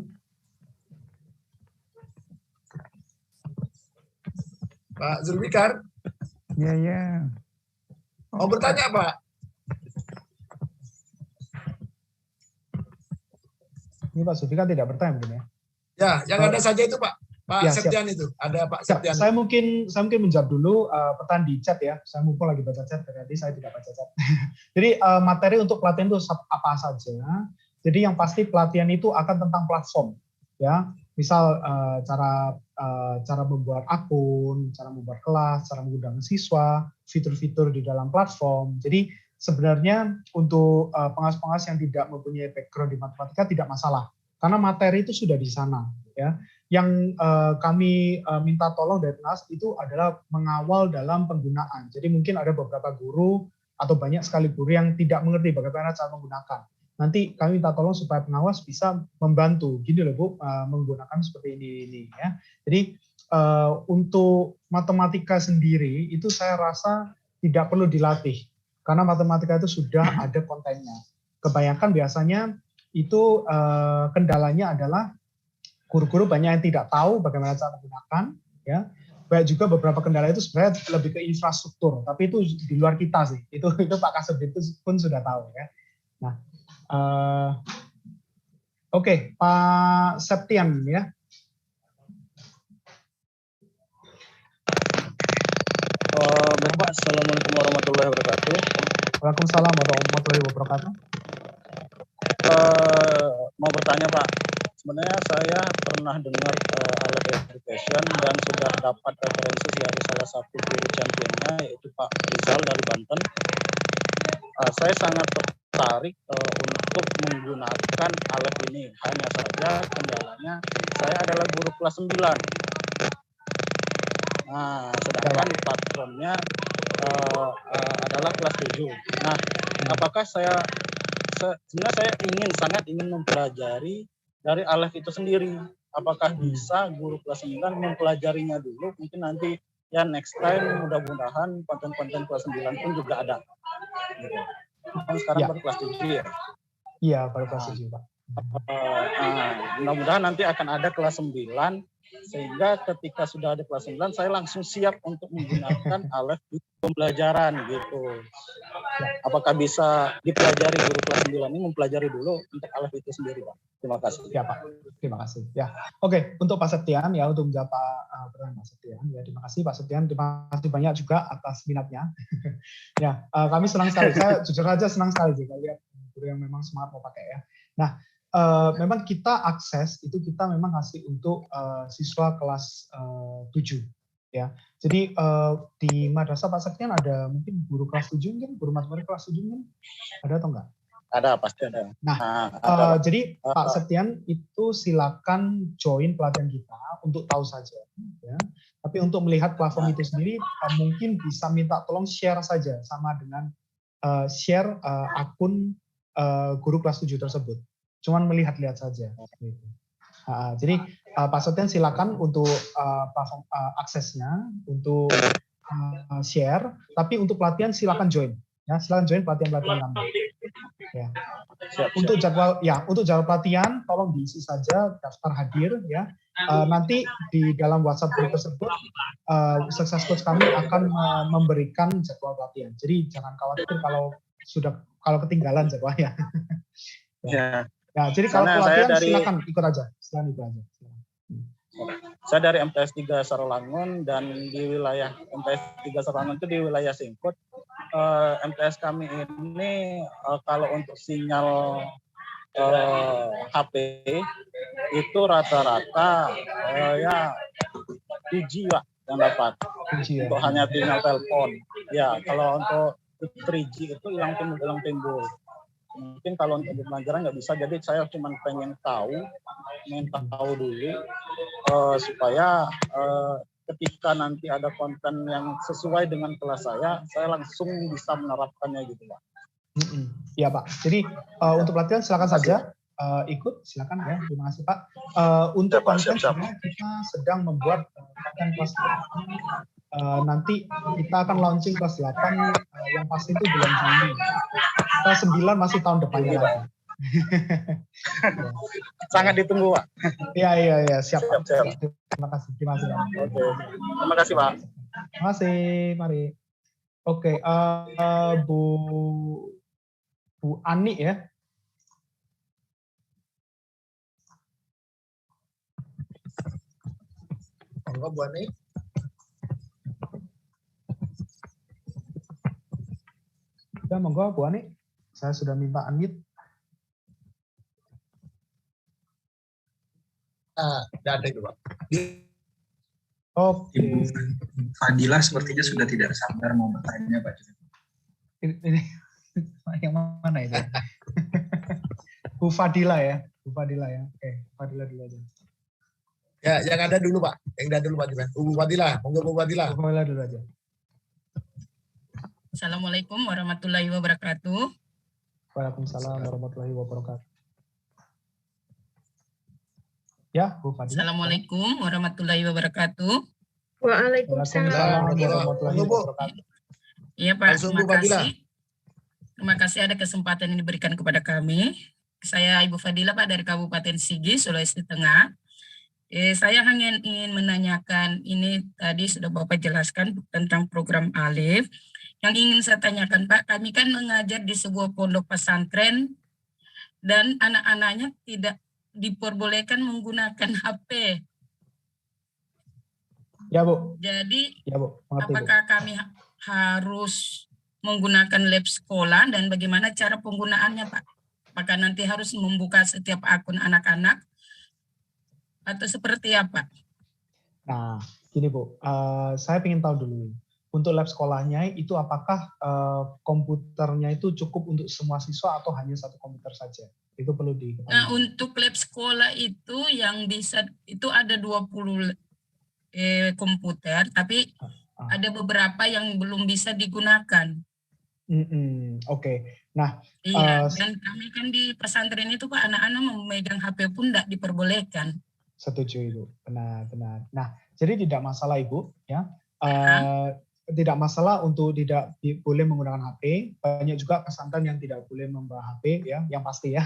Pak Zulfikar. Ya. Mau bertanya Pak? Ini Pak Zulfikar tidak bertanya mungkin ya. Ya, yang ada saja itu Pak. Pak Ya, Septian itu. Ada Pak Ya, Septian. saya mungkin menjawab dulu pertanyaan di chat ya. Saya mumpung lagi baca chat, jadi saya tidak baca chat. Jadi materi untuk pelatihan itu apa saja? Jadi yang pasti pelatihan itu akan tentang platform, ya. Misal cara membuat akun, cara membuat kelas, cara mengundang siswa, fitur-fitur di dalam platform. Jadi sebenarnya untuk pengawas-pengawas yang tidak mempunyai background di matematika tidak masalah, karena materi itu sudah di sana, ya. Yang kami minta tolong dari PNAS itu adalah mengawal dalam penggunaan. Jadi mungkin ada beberapa guru atau banyak sekali guru yang tidak mengerti bagaimana cara menggunakan. Nanti kami minta tolong supaya pengawas bisa membantu, gini loh Bu, menggunakan seperti ini ya. Jadi untuk matematika sendiri itu saya rasa tidak perlu dilatih, karena matematika itu sudah ada kontennya. Kebanyakan biasanya itu kendalanya adalah guru-guru banyak yang tidak tahu bagaimana cara menggunakan, ya. Baik juga beberapa kendala itu sebenarnya lebih ke infrastruktur, tapi itu di luar kita sih. Itu Pak Kasubdit pun sudah tahu ya. Nah, oke, Pak Septian ya. Bapak, Assalamualaikum warahmatullahi wabarakatuh. Waalaikumsalam warahmatullahi wabarakatuh. Mau bertanya Pak, sebenarnya saya pernah dengar Aleph Education dan sudah dapat referensi dari salah satu guru championnya, yaitu Pak Rizal dari Banten. Saya sangat tertarik untuk menggunakan Aleph ini. Hanya saja kendalanya saya adalah guru kelas 9. Nah, sedangkan platformnya adalah kelas 7. Nah, apakah sebenarnya saya sangat ingin mempelajari dari Aleph itu sendiri. Apakah bisa guru kelas 9 mempelajarinya dulu? Mungkin nanti ya next time mudah-mudahan konten-konten kelas 9 pun juga ada. Gitu. Kan sekarang baru kelas 7 ya? Iya, baru kelas 7 Pak. Mudah-mudahan nanti akan ada kelas 9, sehingga ketika sudah ada kelas 9 saya langsung siap untuk menggunakan Aleph di pembelajaran gitu. Apakah bisa dipelajari guru kelas 9 ini mempelajari dulu untuk Aleph itu sendiri Pak? Terima kasih. Ya Pak, terima kasih. Ya, oke, untuk Pak Septian ya, untuk menjawab pertanyaan Pak Septian ya, terima kasih Pak Septian, terima kasih banyak juga atas minatnya. Ya, kami senang sekali, saya jujur aja senang sekali jika lihat guru yang memang smart mau pakai ya. Nah, memang kita akses itu kita memang kasih untuk siswa kelas 7 ya. Jadi di madrasah Pak Septian ada mungkin guru kelas 7 mungkin, guru matematika kelas 7 mungkin ada atau enggak? Ada, pasti ada. Nah, jadi Pak Septian itu silakan join pelatihan kita untuk tahu saja ya. Tapi untuk melihat platform itu sendiri mungkin bisa minta tolong share saja sama dengan share akun guru kelas 7 tersebut. Cuman melihat-lihat saja. Gitu. Jadi Pak Septian silakan untuk platform aksesnya, untuk share, tapi untuk pelatihan silakan join. Ya, silakan join pelatihan-pelatihan kami. Ya. Untuk jadwal pelatihan tolong diisi saja daftar hadir ya. Nanti di dalam WhatsApp group tersebut Success Coach kami akan memberikan jadwal pelatihan. Jadi jangan khawatir kalau ketinggalan jadwalnya. Ya. Ya, jadi kalau pelatihan silakan ikut aja. Silakan ikut aja. Saya dari MTS 3 Sarolangun dan di wilayah MTS 3 Sarolangun itu di wilayah Singkut. MTS kami ini kalau untuk sinyal HP itu rata-rata ya 2G Pak yang dapat untuk hanya sinyal telepon. Ya, kalau untuk 3G itu hilang timbul. Mungkin kalau untuk pembelajaran nggak bisa, jadi saya cuma pengen tahu dulu supaya ketika nanti ada konten yang sesuai dengan kelas saya langsung bisa menerapkannya gitu Pak. Iya Pak. Jadi untuk pelatihan silakan saja ikut, silakan ya. Terima kasih Pak. Untuk konten sebenarnya kita sedang membuat konten kelas 8. Nanti kita akan launching kelas 8 yang pasti itu bulan Juni. Kelas 9 masih tahun depannya lagi. Sangat ditunggu Pak. Iya, siap. Terima kasih. Oke. Terima kasih Pak. Terima kasih, mari. Oke, Bu Ani ya. Monggo Bu Ani. Ya, monggo Bu Ani. Saya sudah minta unmute. Tidak ada itu Pak. Oke. Ibu Fadila sepertinya sudah tidak sabar mau bertanya Pak. Ini yang mana itu? Bu Fadila ya. Oke, Fadila dulu aja. Ya, yang ada dulu Pak. Yang ada dulu Pak. Bu Fadila, monggo Bu Fadila. Bu Fadila dulu aja. Assalamualaikum warahmatullahi wabarakatuh. Waalaikumsalam warahmatullahi wabarakatuh. Ya, Bu Fadila. Assalamualaikum warahmatullahi wabarakatuh. Waalaikumsalam warahmatullahi wabarakatuh. Iya Pak, Langsung, terima Bu Fadila. kasih. Terima kasih ada kesempatan yang diberikan kepada kami. Saya Ibu Fadila Pak dari Kabupaten Sigi, Sulawesi Tengah. Saya hanya ingin menanyakan, ini tadi sudah Bapak jelaskan tentang program ALIF. Yang ingin saya tanyakan Pak, kami kan mengajar di sebuah pondok pesantren dan anak-anaknya tidak diperbolehkan menggunakan HP. Ya Bu. Jadi Ya Bu. Mengerti, apakah kami harus menggunakan lab sekolah dan bagaimana cara penggunaannya Pak? Apakah nanti harus membuka setiap akun anak-anak atau seperti apa? Nah, gini Bu, saya ingin tahu dulu. Untuk lab sekolahnya itu apakah komputernya itu cukup untuk semua siswa atau hanya satu komputer saja? Itu perlu diketahui. Nah, untuk lab sekolah itu yang bisa, itu ada 20 komputer, tapi ada beberapa yang belum bisa digunakan. Oke. Nah, iya, dan kami kan di pesantren itu Pak, anak-anak memegang HP pun tidak diperbolehkan. Setuju Ibu, benar. Nah, jadi tidak masalah Ibu, ya. Tidak masalah untuk tidak boleh menggunakan HP. Banyak juga pesantren yang tidak boleh membawa HP, ya, yang pasti ya.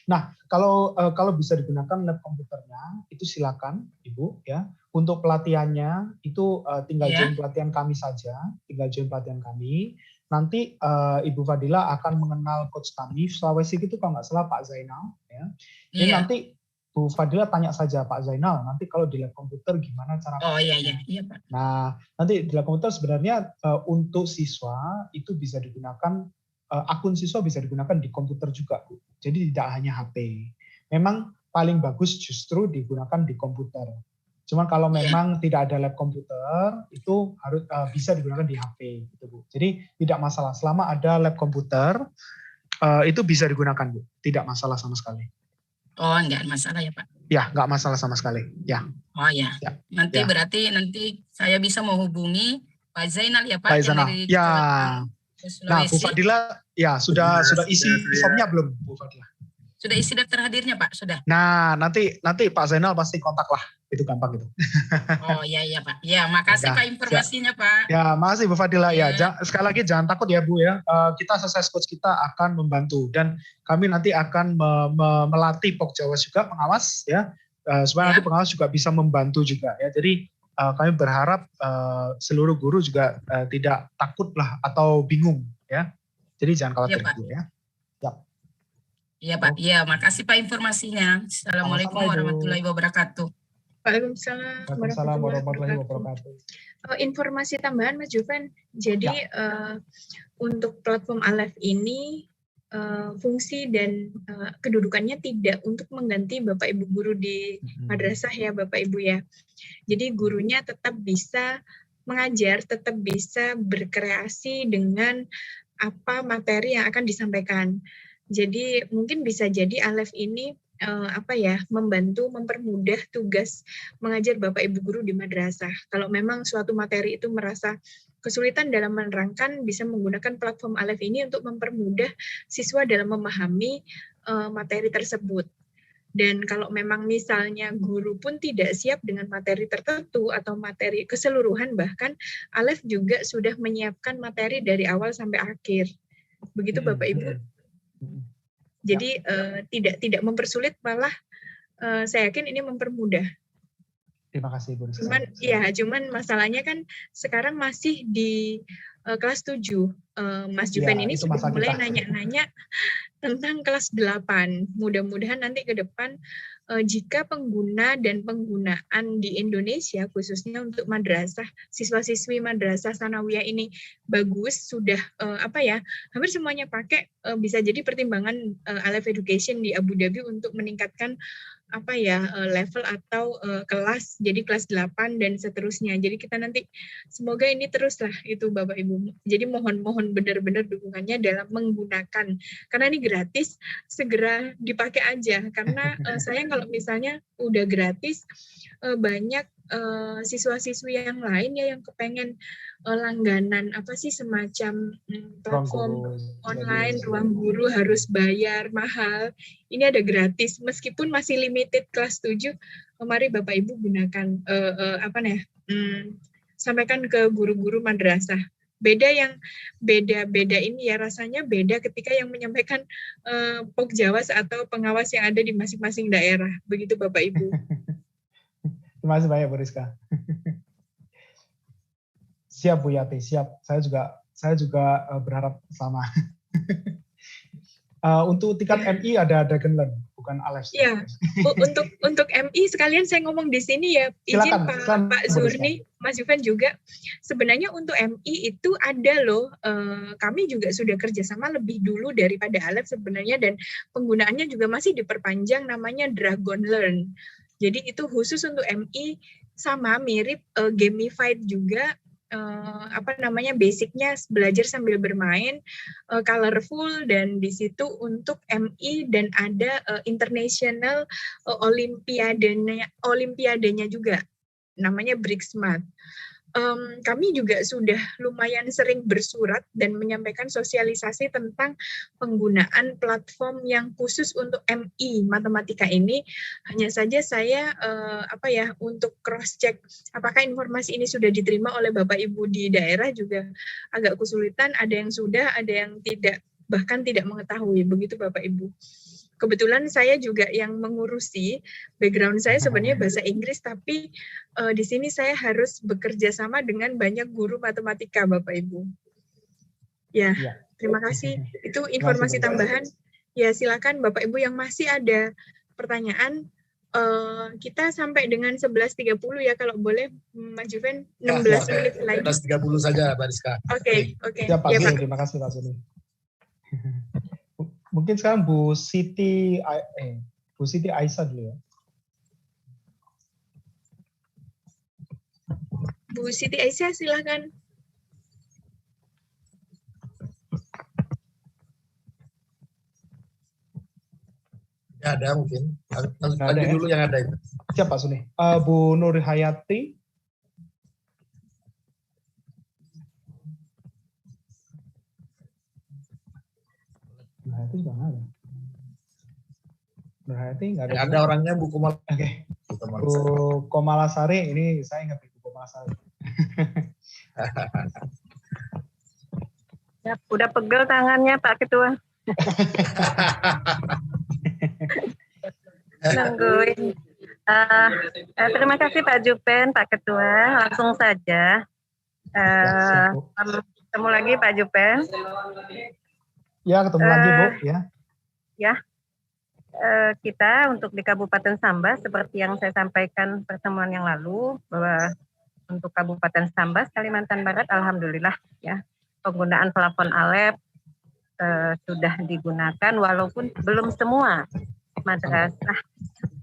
Nah, kalau bisa digunakan lab komputernya, itu silakan Ibu, ya. Untuk pelatihannya itu tinggal join pelatihan kami saja, Nanti Ibu Fadila akan mengenal coach kami Sulawesi itu kalau nggak salah Pak Zainal, ya. Jadi nanti Bu Fadila tanya saja Pak Zainal, nanti kalau di lab komputer gimana cara? Oh iya Pak. Nah, nanti di lab komputer sebenarnya untuk siswa itu bisa digunakan, akun siswa bisa digunakan di komputer juga, Bu. Jadi tidak hanya HP. Memang paling bagus justru digunakan di komputer. Cuman kalau memang tidak ada lab komputer, itu harus bisa digunakan di HP, gitu Bu. Jadi tidak masalah, selama ada lab komputer itu bisa digunakan Bu, tidak masalah sama sekali. Oh, enggak masalah ya Pak? Ya, enggak masalah sama sekali. Ya. Oh ya. Nanti berarti nanti saya bisa menghubungi Pak Zainal ya Pak? Pak Zainal. Ya. Nah, Bu Fadila, ya sudah isi formnya belum Bu Fadila? Sudah isi daftar hadirnya Pak? Sudah. Nah, nanti Pak Zainal pasti kontak lah. Itu gampang gitu. Oh iya Pak. Ya, makasih Pak informasinya Pak. Ya, makasih Bu Fadila. Ya, sekali lagi jangan takut ya Bu ya. Kita Success Coach kita akan membantu dan kami nanti akan melatih Pokjawas juga pengawas ya. Supaya nanti pengawas juga bisa membantu juga ya. Jadi kami berharap seluruh guru juga tidak takut lah atau bingung ya. Jadi jangan khawatir Bu ya. Iya Pak. Iya, makasih Pak informasinya. Assalamualaikum warahmatullahi wabarakatuh. Waalaikumsalam warahmatullahi wabarakatuh. Informasi tambahan Mas Juven, jadi untuk platform Aleph ini fungsi dan kedudukannya tidak untuk mengganti Bapak Ibu guru di madrasah ya Bapak Ibu ya. Jadi gurunya tetap bisa mengajar, tetap bisa berkreasi dengan apa materi yang akan disampaikan. Jadi mungkin bisa jadi Aleph ini membantu mempermudah tugas mengajar Bapak Ibu guru di madrasah. Kalau memang suatu materi itu merasa kesulitan dalam menerangkan, bisa menggunakan platform Aleph ini untuk mempermudah siswa dalam memahami materi tersebut. Dan kalau memang misalnya guru pun tidak siap dengan materi tertentu atau materi keseluruhan, bahkan Aleph juga sudah menyiapkan materi dari awal sampai akhir. Begitu Bapak Ibu. Jadi tidak mempersulit, malah saya yakin ini mempermudah. Terima kasih Bu Rizka. Cuman masalahnya kan sekarang masih di kelas 7. Mas Juven ini sudah mulai nanya-nanya tentang kelas 8. Mudah-mudahan nanti ke depan jika pengguna dan penggunaan di Indonesia khususnya untuk madrasah, siswa-siswi madrasah sanawiyah ini bagus, sudah hampir semuanya pakai, bisa jadi pertimbangan Aleph Education di Abu Dhabi untuk meningkatkan level atau kelas, jadi kelas 8 dan seterusnya. Jadi kita nanti semoga ini teruslah itu Bapak Ibu. Jadi mohon benar-benar dukungannya dalam menggunakan, karena ini gratis, segera dipakai aja. Karena sayang kalau misalnya udah gratis, banyak siswa-siswi yang lain ya yang kepengen langganan semacam platform online, ruang guru harus bayar mahal. Ini ada gratis, meskipun masih limited kelas 7. Mari Bapak Ibu gunakan sampaikan ke guru-guru madrasah. Beda ini ya, rasanya beda ketika yang menyampaikan Pokjawas atau pengawas yang ada di masing-masing daerah. Begitu Bapak Ibu. Terima kasih banyak Bu Rizka. Siap Bu Yati, siap. Saya juga berharap sama. Untuk tingkat MI ada Dragonland, bukan Aleph. Iya. Untuk MI sekalian saya ngomong di sini ya. Izin Pak Zurni, Mas Juven juga. Sebenarnya untuk MI itu ada loh. Kami juga sudah kerjasama lebih dulu daripada Aleph sebenarnya, dan penggunaannya juga masih diperpanjang, namanya Dragon Learn. Jadi itu khusus untuk MI, sama mirip gamified juga. Basicnya belajar sambil bermain, colorful, dan di situ untuk MI dan ada international olimpiadenya juga, namanya BRICSMAT. Kami juga sudah lumayan sering bersurat dan menyampaikan sosialisasi tentang penggunaan platform yang khusus untuk MI matematika ini. Hanya saja saya untuk cross check apakah informasi ini sudah diterima oleh Bapak Ibu di daerah juga agak kesulitan. Ada yang sudah, ada yang tidak, bahkan tidak mengetahui. Begitu Bapak Ibu. Kebetulan saya juga yang mengurusi, background saya sebenarnya bahasa Inggris, tapi di sini saya harus bekerja sama dengan banyak guru matematika, Bapak Ibu. Ya, terima kasih. Itu informasi tambahan. Ya, silakan Bapak Ibu yang masih ada pertanyaan. Kita sampai dengan 11.30 ya, kalau boleh Mas Juven, 16 menit lagi. 11.30 saja, Mbak Rizka. Oke. Ya, Pak Zuni, terima kasih Pak Zuni. Mungkin sekarang Bu Siti Aisyah dulu ya. Bu Siti Aisyah, silakan. Ya, ada mungkin. Lanjut dulu yang ada itu. Siap Pak Suni. Bu Nur Hayati. Nurhayati juga nggak ada. Nurhayati nggak ada. Ada orangnya Bu Komal. Oke. Bu Komalasari, ini saya ingat Bu Komalasari. Ya, udah pegel tangannya Pak Ketua. Nungguin. Terima kasih Pak Juven, Pak Ketua. Langsung saja. Ketemu lagi Pak Juven. Ya, ketemu lagi Bu. Ya, kita untuk di Kabupaten Sambas, seperti yang saya sampaikan pertemuan yang lalu, bahwa untuk Kabupaten Sambas, Kalimantan Barat, alhamdulillah ya, penggunaan plafon Alef sudah digunakan, walaupun belum semua madrasah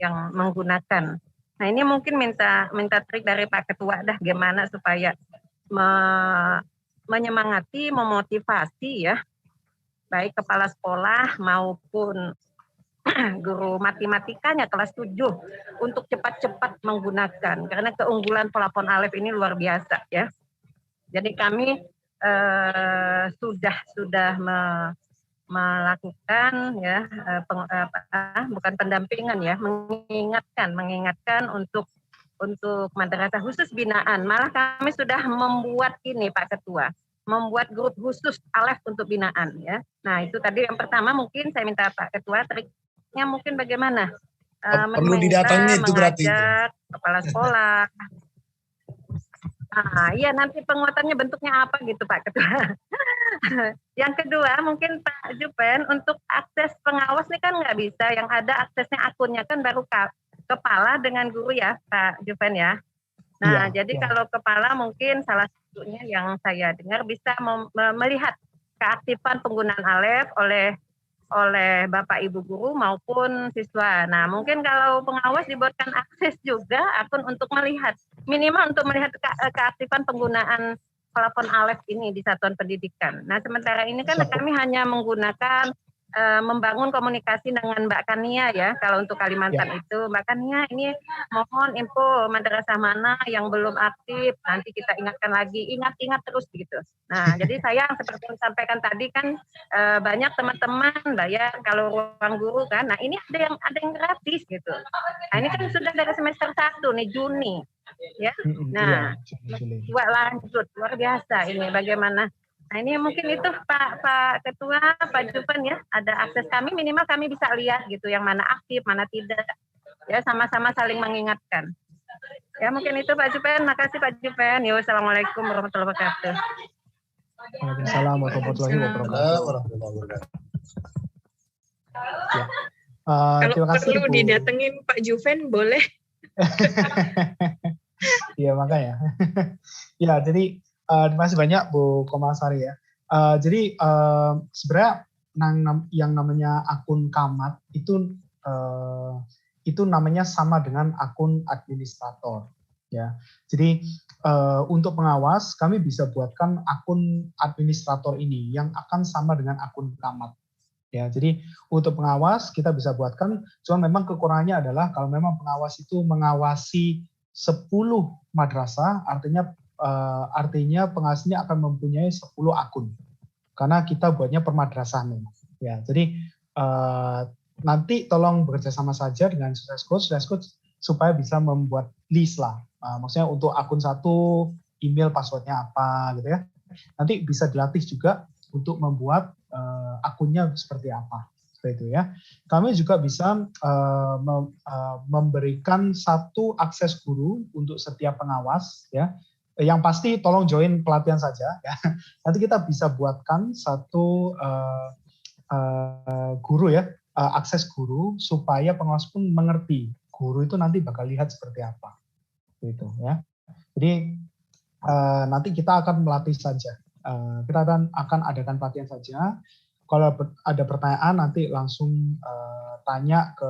yang menggunakan. Nah, ini mungkin minta trik dari Pak Ketua dah, gimana supaya menyemangati, memotivasi ya, baik kepala sekolah maupun guru matematikanya kelas 7 untuk cepat-cepat menggunakan, karena keunggulan plafon Alef ini luar biasa ya. Jadi kami sudah melakukan ya bukan pendampingan ya, mengingatkan untuk madrasah khusus binaan. Malah kami sudah membuat ini Pak Ketua, membuat grup khusus Alef untuk binaan ya. Nah, itu tadi yang pertama, mungkin saya minta Pak Ketua triknya mungkin bagaimana perlu didatangi itu berarti mengajak kepala sekolah. Nah, iya, nanti penguatannya bentuknya apa gitu Pak Ketua. Yang kedua mungkin Pak Jupen, untuk akses pengawas ini kan nggak bisa, yang ada aksesnya akunnya kan baru kepala dengan guru ya Pak Jupen ya. Nah, jadi kalau kepala mungkin salah satunya yang saya dengar bisa melihat keaktifan penggunaan Alef oleh Bapak Ibu guru maupun siswa. Nah, mungkin kalau pengawas dibuatkan akses juga akun untuk melihat, minimal untuk melihat keaktifan penggunaan plafon Alef ini di satuan pendidikan. Nah, sementara ini kan kami hanya menggunakan membangun komunikasi dengan Mbak Kania ya. Kalau untuk Kalimantan itu, Mbak Kania ini mohon info madrasah mana yang belum aktif, nanti kita ingatkan lagi, ingat terus gitu. Nah, jadi saya seperti yang disampaikan tadi kan banyak teman-teman bayar kalau ruang guru kan. Nah, ini ada yang gratis gitu. Nah, ini kan sudah dari semester 1 nih, Juni. Ya. Nah, lanjut luar biasa ini bagaimana. Nah, ini mungkin itu Pak Ketua, Pak Jupen ya, ada akses kami, minimal kami bisa lihat gitu yang mana aktif, mana tidak. Ya, sama-sama saling mengingatkan. Ya, mungkin itu Pak Jupen. Makasih Pak Jupen. Wassalamualaikum warahmatullahi wabarakatuh. Waalaikumsalam warahmatullahi wabarakatuh. Ya. Kalau perlu didatengin Pak Juven boleh. Iya, makanya. Ya, jadi terima kasih banyak Bu Komasari ya. Jadi sebenarnya yang namanya akun Kamat itu namanya sama dengan akun administrator ya. Jadi untuk pengawas kami bisa buatkan akun administrator ini yang akan sama dengan akun Kamat. Ya, jadi untuk pengawas kita bisa buatkan, cuma memang kekurangannya adalah kalau memang pengawas itu mengawasi 10 madrasah, artinya pengawas ini akan mempunyai 10 akun. Karena kita buatnya per madrasah memang. Ya, jadi nanti tolong bekerja sama saja dengan Sukses Coach supaya bisa membuat list lah. Maksudnya untuk akun 1 email passwordnya apa gitu ya. Nanti bisa dilatih juga untuk membuat akunnya seperti apa. Seperti itu ya. Kami juga bisa memberikan 1 akses guru untuk setiap pengawas ya. Yang pasti tolong join pelatihan saja ya. Nanti kita bisa buatkan 1 guru ya, akses guru supaya pengawas pun mengerti guru itu nanti bakal lihat seperti apa. Gitu ya. Jadi nanti kita akan melatih saja. Kita akan adakan pelatihan saja. Kalau ada pertanyaan nanti langsung tanya ke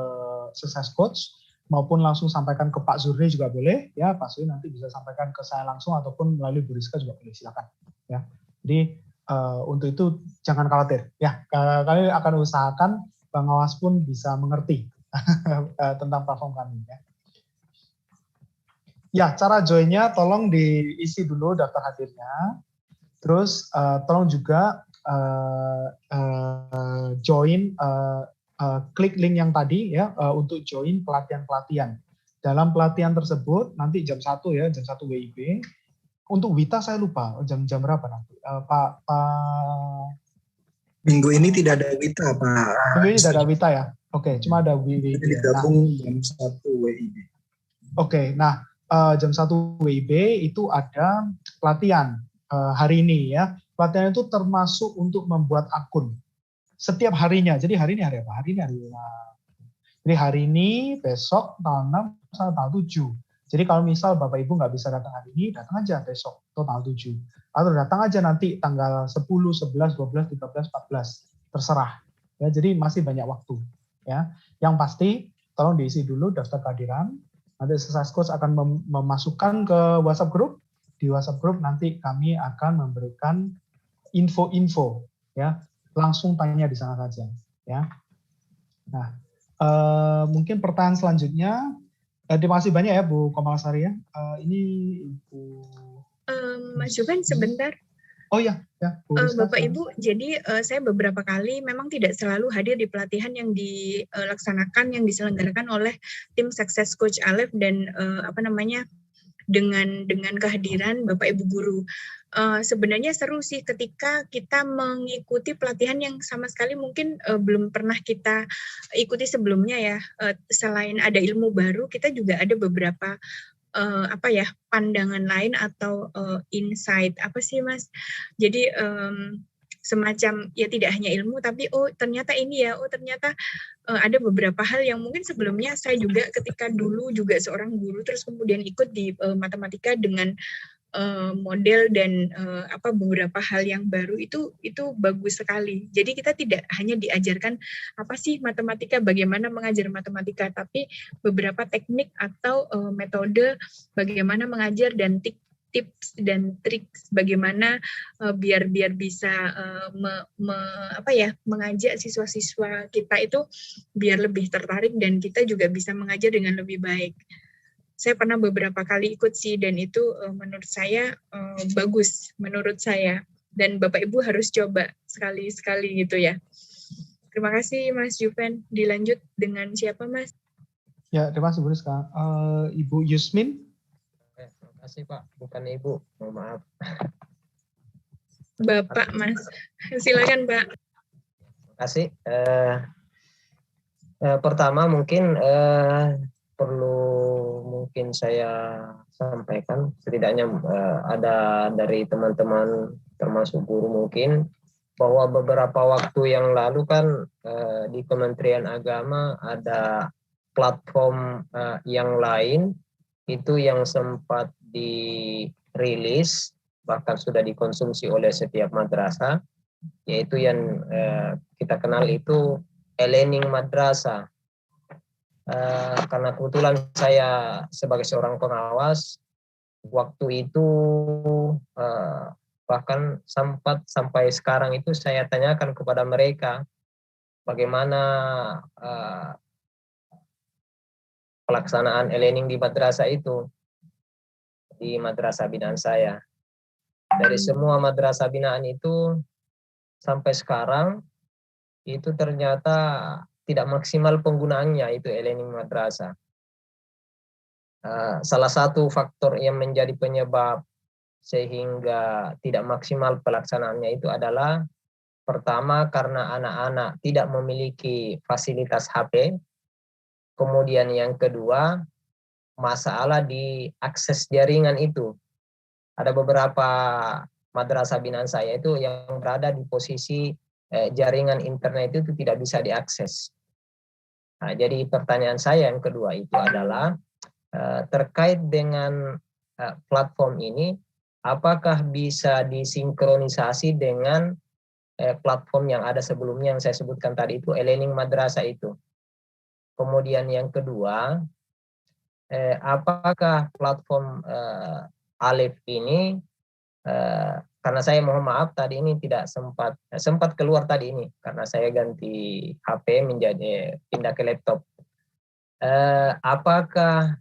Sukses Coach maupun langsung sampaikan ke Pak Zurni juga boleh ya. Pak Zurni nanti bisa sampaikan ke saya langsung ataupun melalui Bu Rizka juga boleh, silakan ya. Jadi untuk itu jangan khawatir ya. Kami akan usahakan pengawas pun bisa mengerti tentang platform kami ya. Ya, cara joinnya tolong diisi dulu daftar hadirnya. Terus tolong juga join, klik link yang tadi ya untuk join pelatihan-pelatihan. Dalam pelatihan tersebut nanti jam 1 ya, jam 1 WIB. Untuk Wita saya lupa jam berapa nanti. Pak Minggu ini tidak ada Wita, Pak. Minggu ini tidak ada Wita ya. Oke, cuma ada WIB. Digabung jam 1 WIB. Oke, nah jam 1 WIB itu ada pelatihan hari ini ya. Pelatihan itu termasuk untuk membuat akun setiap harinya. Jadi hari ini hari apa? Hari ini hari 5. Jadi hari ini, besok, tanggal 6, tanggal 7. Jadi kalau misal Bapak Ibu nggak bisa datang hari ini, datang aja besok total 7. Atau datang aja nanti tanggal 10, 11, 12, 13, 14. Terserah. Ya, jadi masih banyak waktu. Ya. Yang pasti tolong diisi dulu daftar kehadiran. Nanti Sukses Coach akan memasukkan ke WhatsApp group. Di WhatsApp group nanti kami akan memberikan info-info, ya. Langsung tanya di sana saja, ya. Nah, mungkin pertanyaan selanjutnya. Terima kasih banyak ya Bu Komalasari ya. Ini Ibu Mas Juven sebentar. Oh ya, ya Bu Rizka, Bapak Ibu, jadi saya beberapa kali memang tidak selalu hadir di pelatihan yang dilaksanakan, yang diselenggarakan oleh tim Success Coach Aleph dan dengan kehadiran Bapak Ibu guru. Sebenarnya seru sih ketika kita mengikuti pelatihan yang sama sekali mungkin belum pernah kita ikuti sebelumnya ya. Selain ada ilmu baru, kita juga ada beberapa pandangan lain atau insight apa sih Mas? Jadi semacam ya tidak hanya ilmu tapi ternyata ini ya, ternyata ada beberapa hal yang mungkin sebelumnya saya juga ketika dulu juga seorang guru terus kemudian ikut di matematika dengan model dan beberapa hal yang baru itu bagus sekali. Jadi kita tidak hanya diajarkan apa sih matematika, bagaimana mengajar matematika, tapi beberapa teknik atau metode bagaimana mengajar dan tips dan trik bagaimana biar bisa mengajak siswa-siswa kita itu biar lebih tertarik dan kita juga bisa mengajar dengan lebih baik. Saya pernah beberapa kali ikut sih dan itu menurut saya bagus menurut saya dan Bapak Ibu harus coba sekali-sekali gitu ya. Terima kasih Mas Juven. Dilanjut dengan siapa Mas? Ya, terima kasih Bu Rizka. Ibu Yusmin. Terima kasih Pak, bukan Ibu. Mohon maaf. Bapak Mas. Silakan Pak. Terima kasih. Pertama mungkin perlu saya sampaikan, setidaknya ada dari teman-teman termasuk guru mungkin, bahwa beberapa waktu yang lalu kan di Kementerian Agama ada platform yang lain itu yang sempat dirilis, bahkan sudah dikonsumsi oleh setiap madrasah, yaitu yang kita kenal itu e-learning madrasah. Karena kebetulan saya sebagai seorang pengawas waktu itu bahkan sampai sekarang itu saya tanyakan kepada mereka bagaimana pelaksanaan e-learning di madrasah itu, di madrasah binaan saya. Dari semua madrasah binaan itu sampai sekarang itu ternyata tidak maksimal penggunaannya itu e-learning madrasah. Salah satu faktor yang menjadi penyebab sehingga tidak maksimal pelaksanaannya itu adalah pertama karena anak-anak tidak memiliki fasilitas HP, kemudian yang kedua masalah di akses jaringan itu. Ada beberapa madrasah binaan saya itu yang berada di posisi jaringan internet itu tidak bisa diakses. Nah, jadi pertanyaan saya yang kedua itu adalah terkait dengan platform ini, apakah bisa disinkronisasi dengan platform yang ada sebelumnya yang saya sebutkan tadi itu e-learning madrasah itu. Kemudian yang kedua, apakah platform Aleph ini, karena saya mohon maaf tadi ini tidak sempat keluar tadi ini karena saya ganti HP pindah ke laptop. Apakah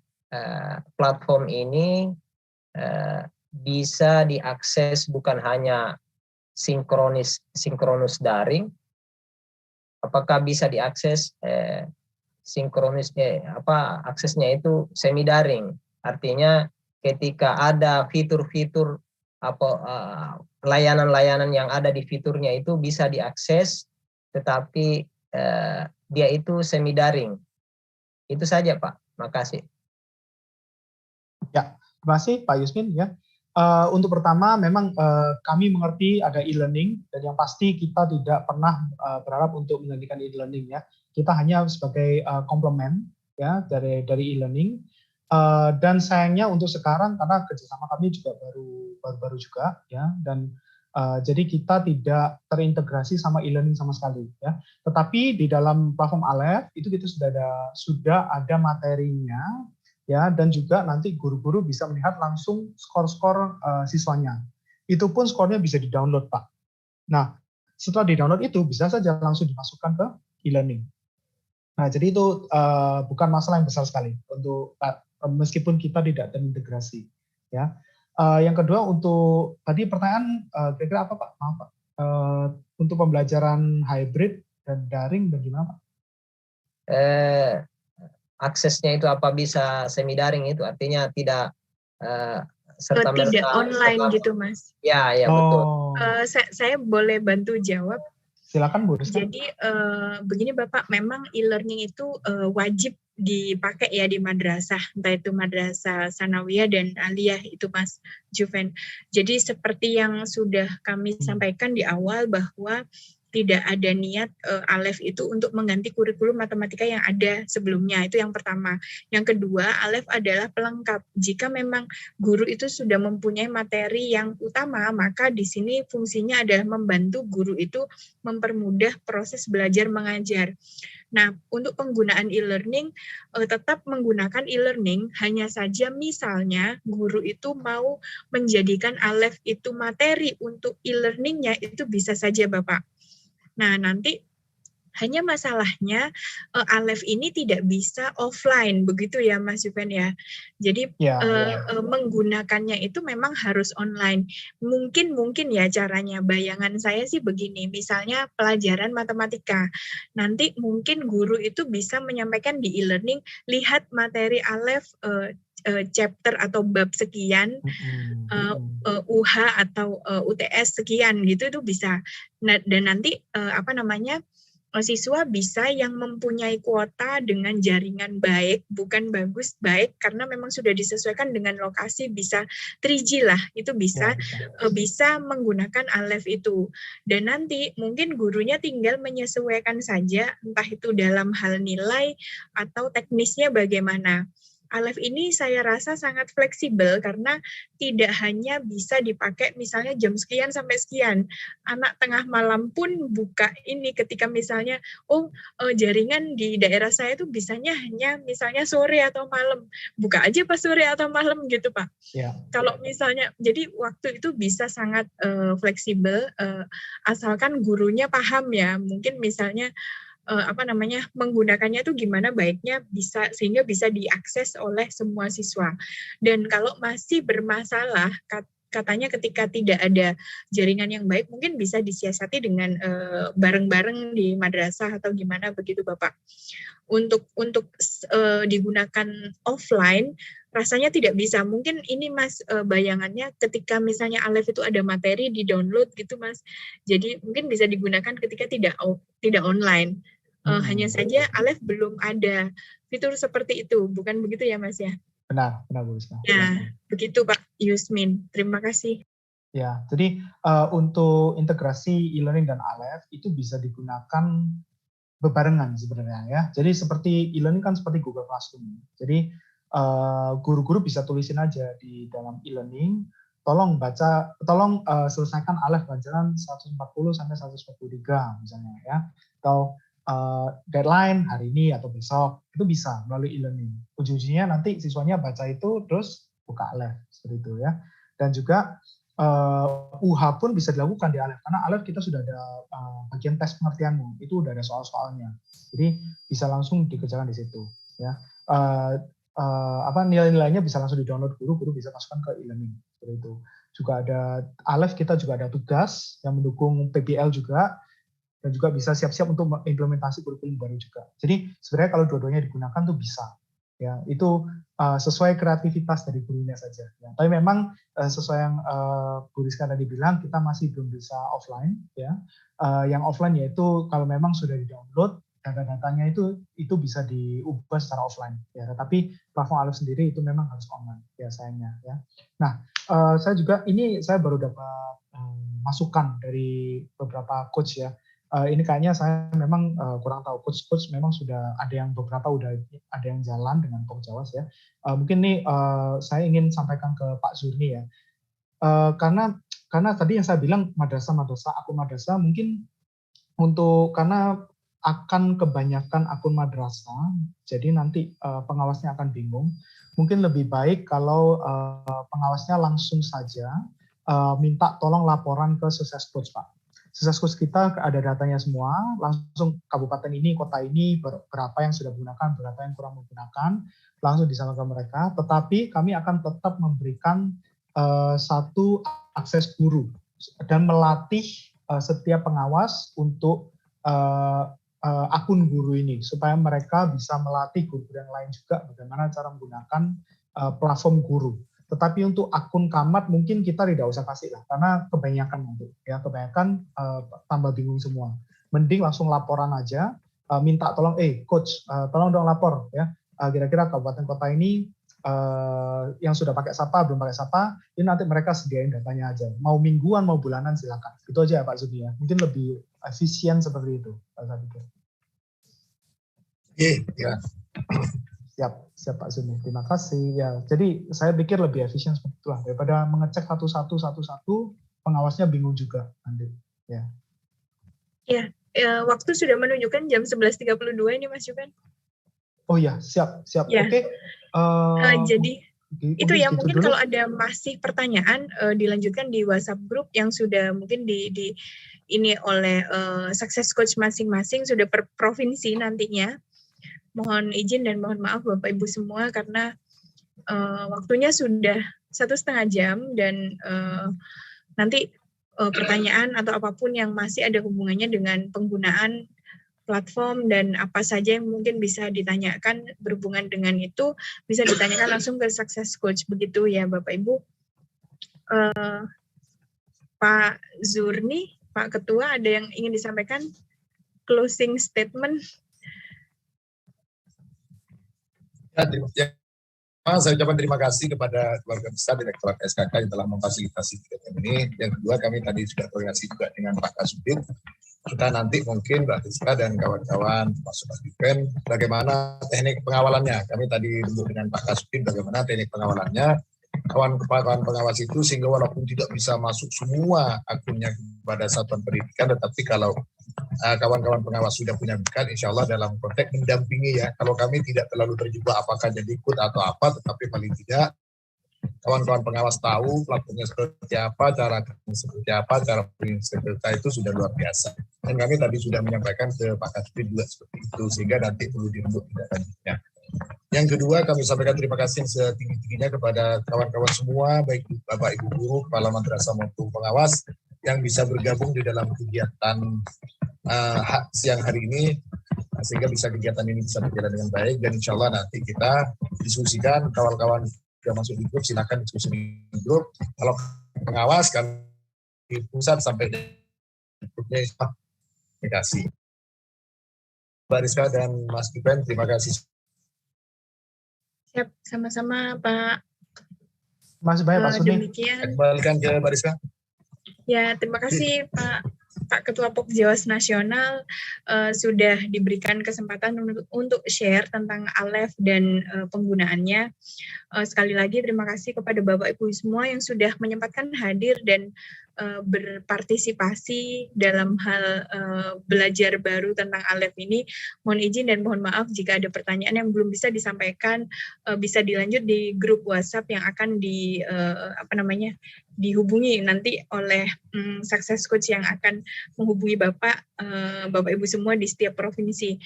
platform ini bisa diakses bukan hanya sinkronus daring, apakah bisa diakses aksesnya itu semi daring, artinya ketika ada fitur-fitur layanan-layanan yang ada di fiturnya itu bisa diakses, tetapi dia itu semi daring. Itu saja Pak, makasih. Ya, terima kasih Pak Yusmin ya. Untuk pertama memang kami mengerti ada e-learning dan yang pasti kita tidak pernah berharap untuk menggantikan e-learning ya. Kita hanya sebagai komplement ya dari e-learning. Dan sayangnya untuk sekarang karena kerjasama kami juga baru juga ya, dan jadi kita tidak terintegrasi sama e-learning sama sekali ya. Tetapi di dalam platform Aleph itu kita sudah ada materinya ya, dan juga nanti guru-guru bisa melihat langsung skor-skor siswanya. Itu pun skornya bisa di-download, Pak. Nah, setelah di-download itu bisa saja langsung dimasukkan ke e-learning. Nah, jadi itu bukan masalah yang besar sekali untuk meskipun kita tidak terintegrasi ya. Yang kedua untuk tadi pertanyaan kira-kira apa Pak? Maaf Pak. Untuk pembelajaran hybrid dan daring bagaimana Pak? Aksesnya itu apa bisa semi daring itu artinya tidak serta tidak online gitu Mas. Ya betul. Saya boleh bantu jawab. Silakan Bu Rizka. Jadi begini Bapak, memang e-learning itu wajib dipakai ya di madrasah, entah itu madrasah sanawiyah dan aliyah itu Mas Juven. Jadi seperti yang sudah kami sampaikan di awal bahwa tidak ada niat Aleph itu untuk mengganti kurikulum matematika yang ada sebelumnya, itu yang pertama. Yang kedua, Aleph adalah pelengkap. Jika memang guru itu sudah mempunyai materi yang utama, maka di sini fungsinya adalah membantu guru itu mempermudah proses belajar mengajar. Nah, untuk penggunaan e-learning, tetap menggunakan e-learning, hanya saja misalnya guru itu mau menjadikan Aleph itu materi untuk e-learningnya, itu bisa saja Bapak. Nah, nanti hanya masalahnya Aleph ini tidak bisa offline, begitu ya Mas Juven ya. Jadi menggunakannya itu memang harus online. Mungkin ya caranya, bayangan saya sih begini, misalnya pelajaran matematika. Nanti mungkin guru itu bisa menyampaikan di e-learning, lihat materi Aleph chapter atau bab sekian, UH atau UTS sekian gitu, itu bisa. Nah, dan nanti siswa bisa yang mempunyai kuota dengan jaringan baik, bukan bagus, baik, karena memang sudah disesuaikan dengan lokasi, bisa 3G lah, itu bisa menggunakan Aleph itu. Dan nanti mungkin gurunya tinggal menyesuaikan saja, entah itu dalam hal nilai atau teknisnya bagaimana. Aleph ini saya rasa sangat fleksibel karena tidak hanya bisa dipakai misalnya jam sekian sampai sekian. Anak tengah malam pun buka ini ketika misalnya, jaringan di daerah saya itu bisanya hanya misalnya sore atau malam. Buka aja pas sore atau malam gitu Pak. Ya. Kalau misalnya, jadi waktu itu bisa sangat fleksibel, asalkan gurunya paham ya. Mungkin misalnya, menggunakannya itu gimana baiknya bisa sehingga bisa diakses oleh semua siswa. Dan kalau masih bermasalah katanya ketika tidak ada jaringan yang baik mungkin bisa disiasati dengan bareng-bareng di madrasah atau gimana begitu Bapak. Untuk digunakan offline rasanya tidak bisa. Mungkin ini Mas bayangannya ketika misalnya Aleph itu ada materi di download gitu Mas. Jadi mungkin bisa digunakan ketika tidak online. Hanya saja Aleph belum ada fitur seperti itu, bukan begitu ya Mas ya? Benar Bu Rizka. Ya, begitu Pak Yusmin. Terima kasih. Ya, jadi untuk integrasi e-learning dan Aleph itu bisa digunakan bebarengan sebenarnya ya. Jadi seperti e-learning kan seperti Google Classroom. Jadi guru-guru bisa tulisin aja di dalam e-learning, tolong selesaikan Aleph pelajaran 140 sampai 143 misalnya ya. Atau deadline hari ini atau besok, itu bisa melalui e-learning. Ujung-ujungnya nanti siswanya baca itu terus buka Aleph seperti itu ya. Dan juga UH pun bisa dilakukan di Aleph karena Aleph kita sudah ada bagian tes pengertianmu, itu udah ada soal-soalnya. Jadi bisa langsung dikerjakan di situ ya. Nilai-nilainya bisa langsung di-download guru bisa masukkan ke e-learning seperti itu. Juga ada Aleph, kita juga ada tugas yang mendukung PBL juga. Dan juga bisa siap-siap untuk mengimplementasi kurikulum baru juga. Jadi sebenarnya kalau dua-duanya digunakan tuh bisa, ya itu sesuai kreativitas dari gurunya saja. Ya. Tapi memang sesuai yang Bu Rizka tadi bilang, kita masih belum bisa offline, ya. Yang offline yaitu kalau memang sudah di-download data-datanya itu bisa diubah secara offline, ya. Tetapi platform Aleph sendiri itu memang harus online, ya sayangnya, ya. Nah, saya baru dapat masukan dari beberapa coach ya. Ini kayaknya saya memang kurang tahu, coach memang sudah ada yang beberapa udah ada yang jalan dengan Pokjawas ya. Mungkin nih saya ingin sampaikan ke Pak Zurni ya. Karena tadi yang saya bilang madrasah, akun madrasah mungkin karena akan kebanyakan akun madrasah, jadi nanti pengawasnya akan bingung. Mungkin lebih baik kalau pengawasnya langsung saja minta tolong laporan ke Sukses Coach, Pak. Sukses Coach kita ada datanya semua, langsung kabupaten ini, kota ini, berapa yang sudah menggunakan, berapa yang kurang menggunakan, langsung disampaikan mereka. Tetapi kami akan tetap memberikan satu akses guru dan melatih setiap pengawas untuk akun guru ini supaya mereka bisa melatih guru yang lain juga bagaimana cara menggunakan platform guru. Tetapi untuk akun Camat mungkin kita tidak usah kasih lah karena kebanyakan nanti ya kebanyakan tambah bingung semua. Mending langsung laporan aja, minta tolong coach tolong dong lapor ya kira-kira kabupaten kota ini yang sudah pakai SAPA belum pakai SAPA ini nanti mereka sediain datanya aja. Mau mingguan mau bulanan silakan. Itu aja ya Pak Zudi ya. Mungkin lebih efisien seperti itu, saya pikir. Ya. Siap Pak Zuni. Terima kasih. Ya, jadi saya pikir lebih efisien seperti itulah daripada mengecek satu-satu pengawasnya bingung juga nanti. Ya. Ya, waktu sudah menunjukkan jam 11.32 ini Mas Juven. Oh ya, siap. Ya. Oke. Jadi itu ya gitu mungkin dulu. kalau ada masih pertanyaan dilanjutkan di WhatsApp group yang sudah mungkin di ini oleh Sukses Coach masing-masing sudah per provinsi nantinya. Mohon izin dan mohon maaf Bapak Ibu semua karena waktunya sudah 1,5 jam dan nanti pertanyaan atau apapun yang masih ada hubungannya dengan penggunaan platform dan apa saja yang mungkin bisa ditanyakan berhubungan dengan itu bisa ditanyakan langsung ke Sukses Coach begitu ya Bapak Ibu. Pak Zurni, Pak Ketua ada yang ingin disampaikan closing statement? Saya ucapkan terima kasih kepada keluarga besar Direktorat SKK yang telah memfasilitasi kegiatan ini. Yang kedua, kami tadi sudah koordinasi juga dengan Pak Kasubdit. Kita nanti mungkin Mbak Rizka dan kawan-kawan termasuk Mas Dipen, bagaimana teknik pengawalannya. Kami tadi duduk dengan Pak Kasubdit bagaimana teknik pengawalannya. Kawan-kawan pengawas itu sehingga walaupun tidak bisa masuk semua akunnya kepada satuan pendidikan, tetapi kalau kawan-kawan pengawas sudah punya bekan, insya Allah dalam konteks mendampingi ya. Kalau kami tidak terlalu terjebak apakah jadi ikut atau apa, tetapi paling tidak kawan-kawan pengawas tahu platformnya seperti apa, cara seperti apa, cara pemerintah itu sudah luar biasa. Dan kami tadi sudah menyampaikan ke Pak Kasubdit juga seperti itu, sehingga nanti perlu dirembuk tidak lanjutnya. Yang kedua, kami sampaikan terima kasih setinggi-tingginya kepada kawan-kawan semua, baik Bapak Ibu Guru, Kepala Madrasah maupun pengawas, yang bisa bergabung di dalam kegiatan siang hari ini, sehingga kegiatan ini bisa berjalan dengan baik, dan insya Allah nanti kita diskusikan, kawan-kawan sudah masuk di grup, silakan diskusi di grup. Kalau pengawas, kami di pusat sampai di grupnya, terima kasih. Mbak Rizka dan Mas Dipen, terima kasih. Siap, sama-sama Pak. Masih banyak Pak Suni. Demikian. Kembalikan ke Mbak Rizka. Ya, terima kasih Pak Ketua Pokjawas Nasional sudah diberikan kesempatan untuk share tentang Aleph dan penggunaannya. Sekali lagi terima kasih kepada Bapak Ibu semua yang sudah menyempatkan hadir dan berpartisipasi dalam hal belajar baru tentang Aleph ini. Mohon izin dan mohon maaf jika ada pertanyaan yang belum bisa disampaikan, bisa dilanjut di grup WhatsApp yang akan dihubungi nanti oleh Sukses Coach yang akan menghubungi Bapak Ibu semua di setiap provinsi.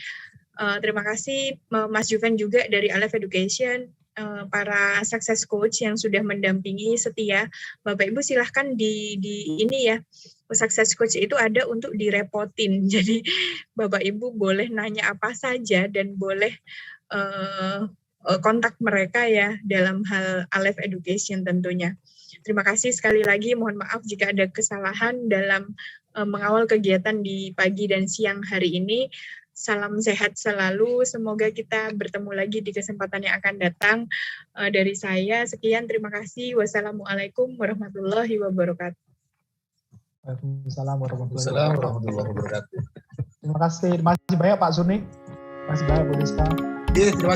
Terima kasih Mas Juven juga dari Aleph Education, para Sukses Coach yang sudah mendampingi setia. Bapak Ibu silahkan di ini ya, Sukses Coach itu ada untuk direpotin. Jadi Bapak Ibu boleh nanya apa saja dan boleh kontak mereka ya dalam hal Aleph Education tentunya. Terima kasih sekali lagi, mohon maaf jika ada kesalahan dalam mengawal kegiatan di pagi dan siang hari ini. Salam sehat selalu, semoga kita bertemu lagi di kesempatan yang akan datang. Dari saya, sekian, terima kasih. Wassalamualaikum warahmatullahi wabarakatuh. Waalaikumsalam warahmatullahi wabarakatuh. Terima kasih banyak Pak Zuni. Terima kasih banyak Bu Rizka. Terima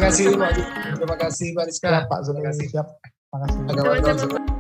kasih Pak Rizka. Siap Pak Zuni. Siap. Terima kasih. Sama-sama.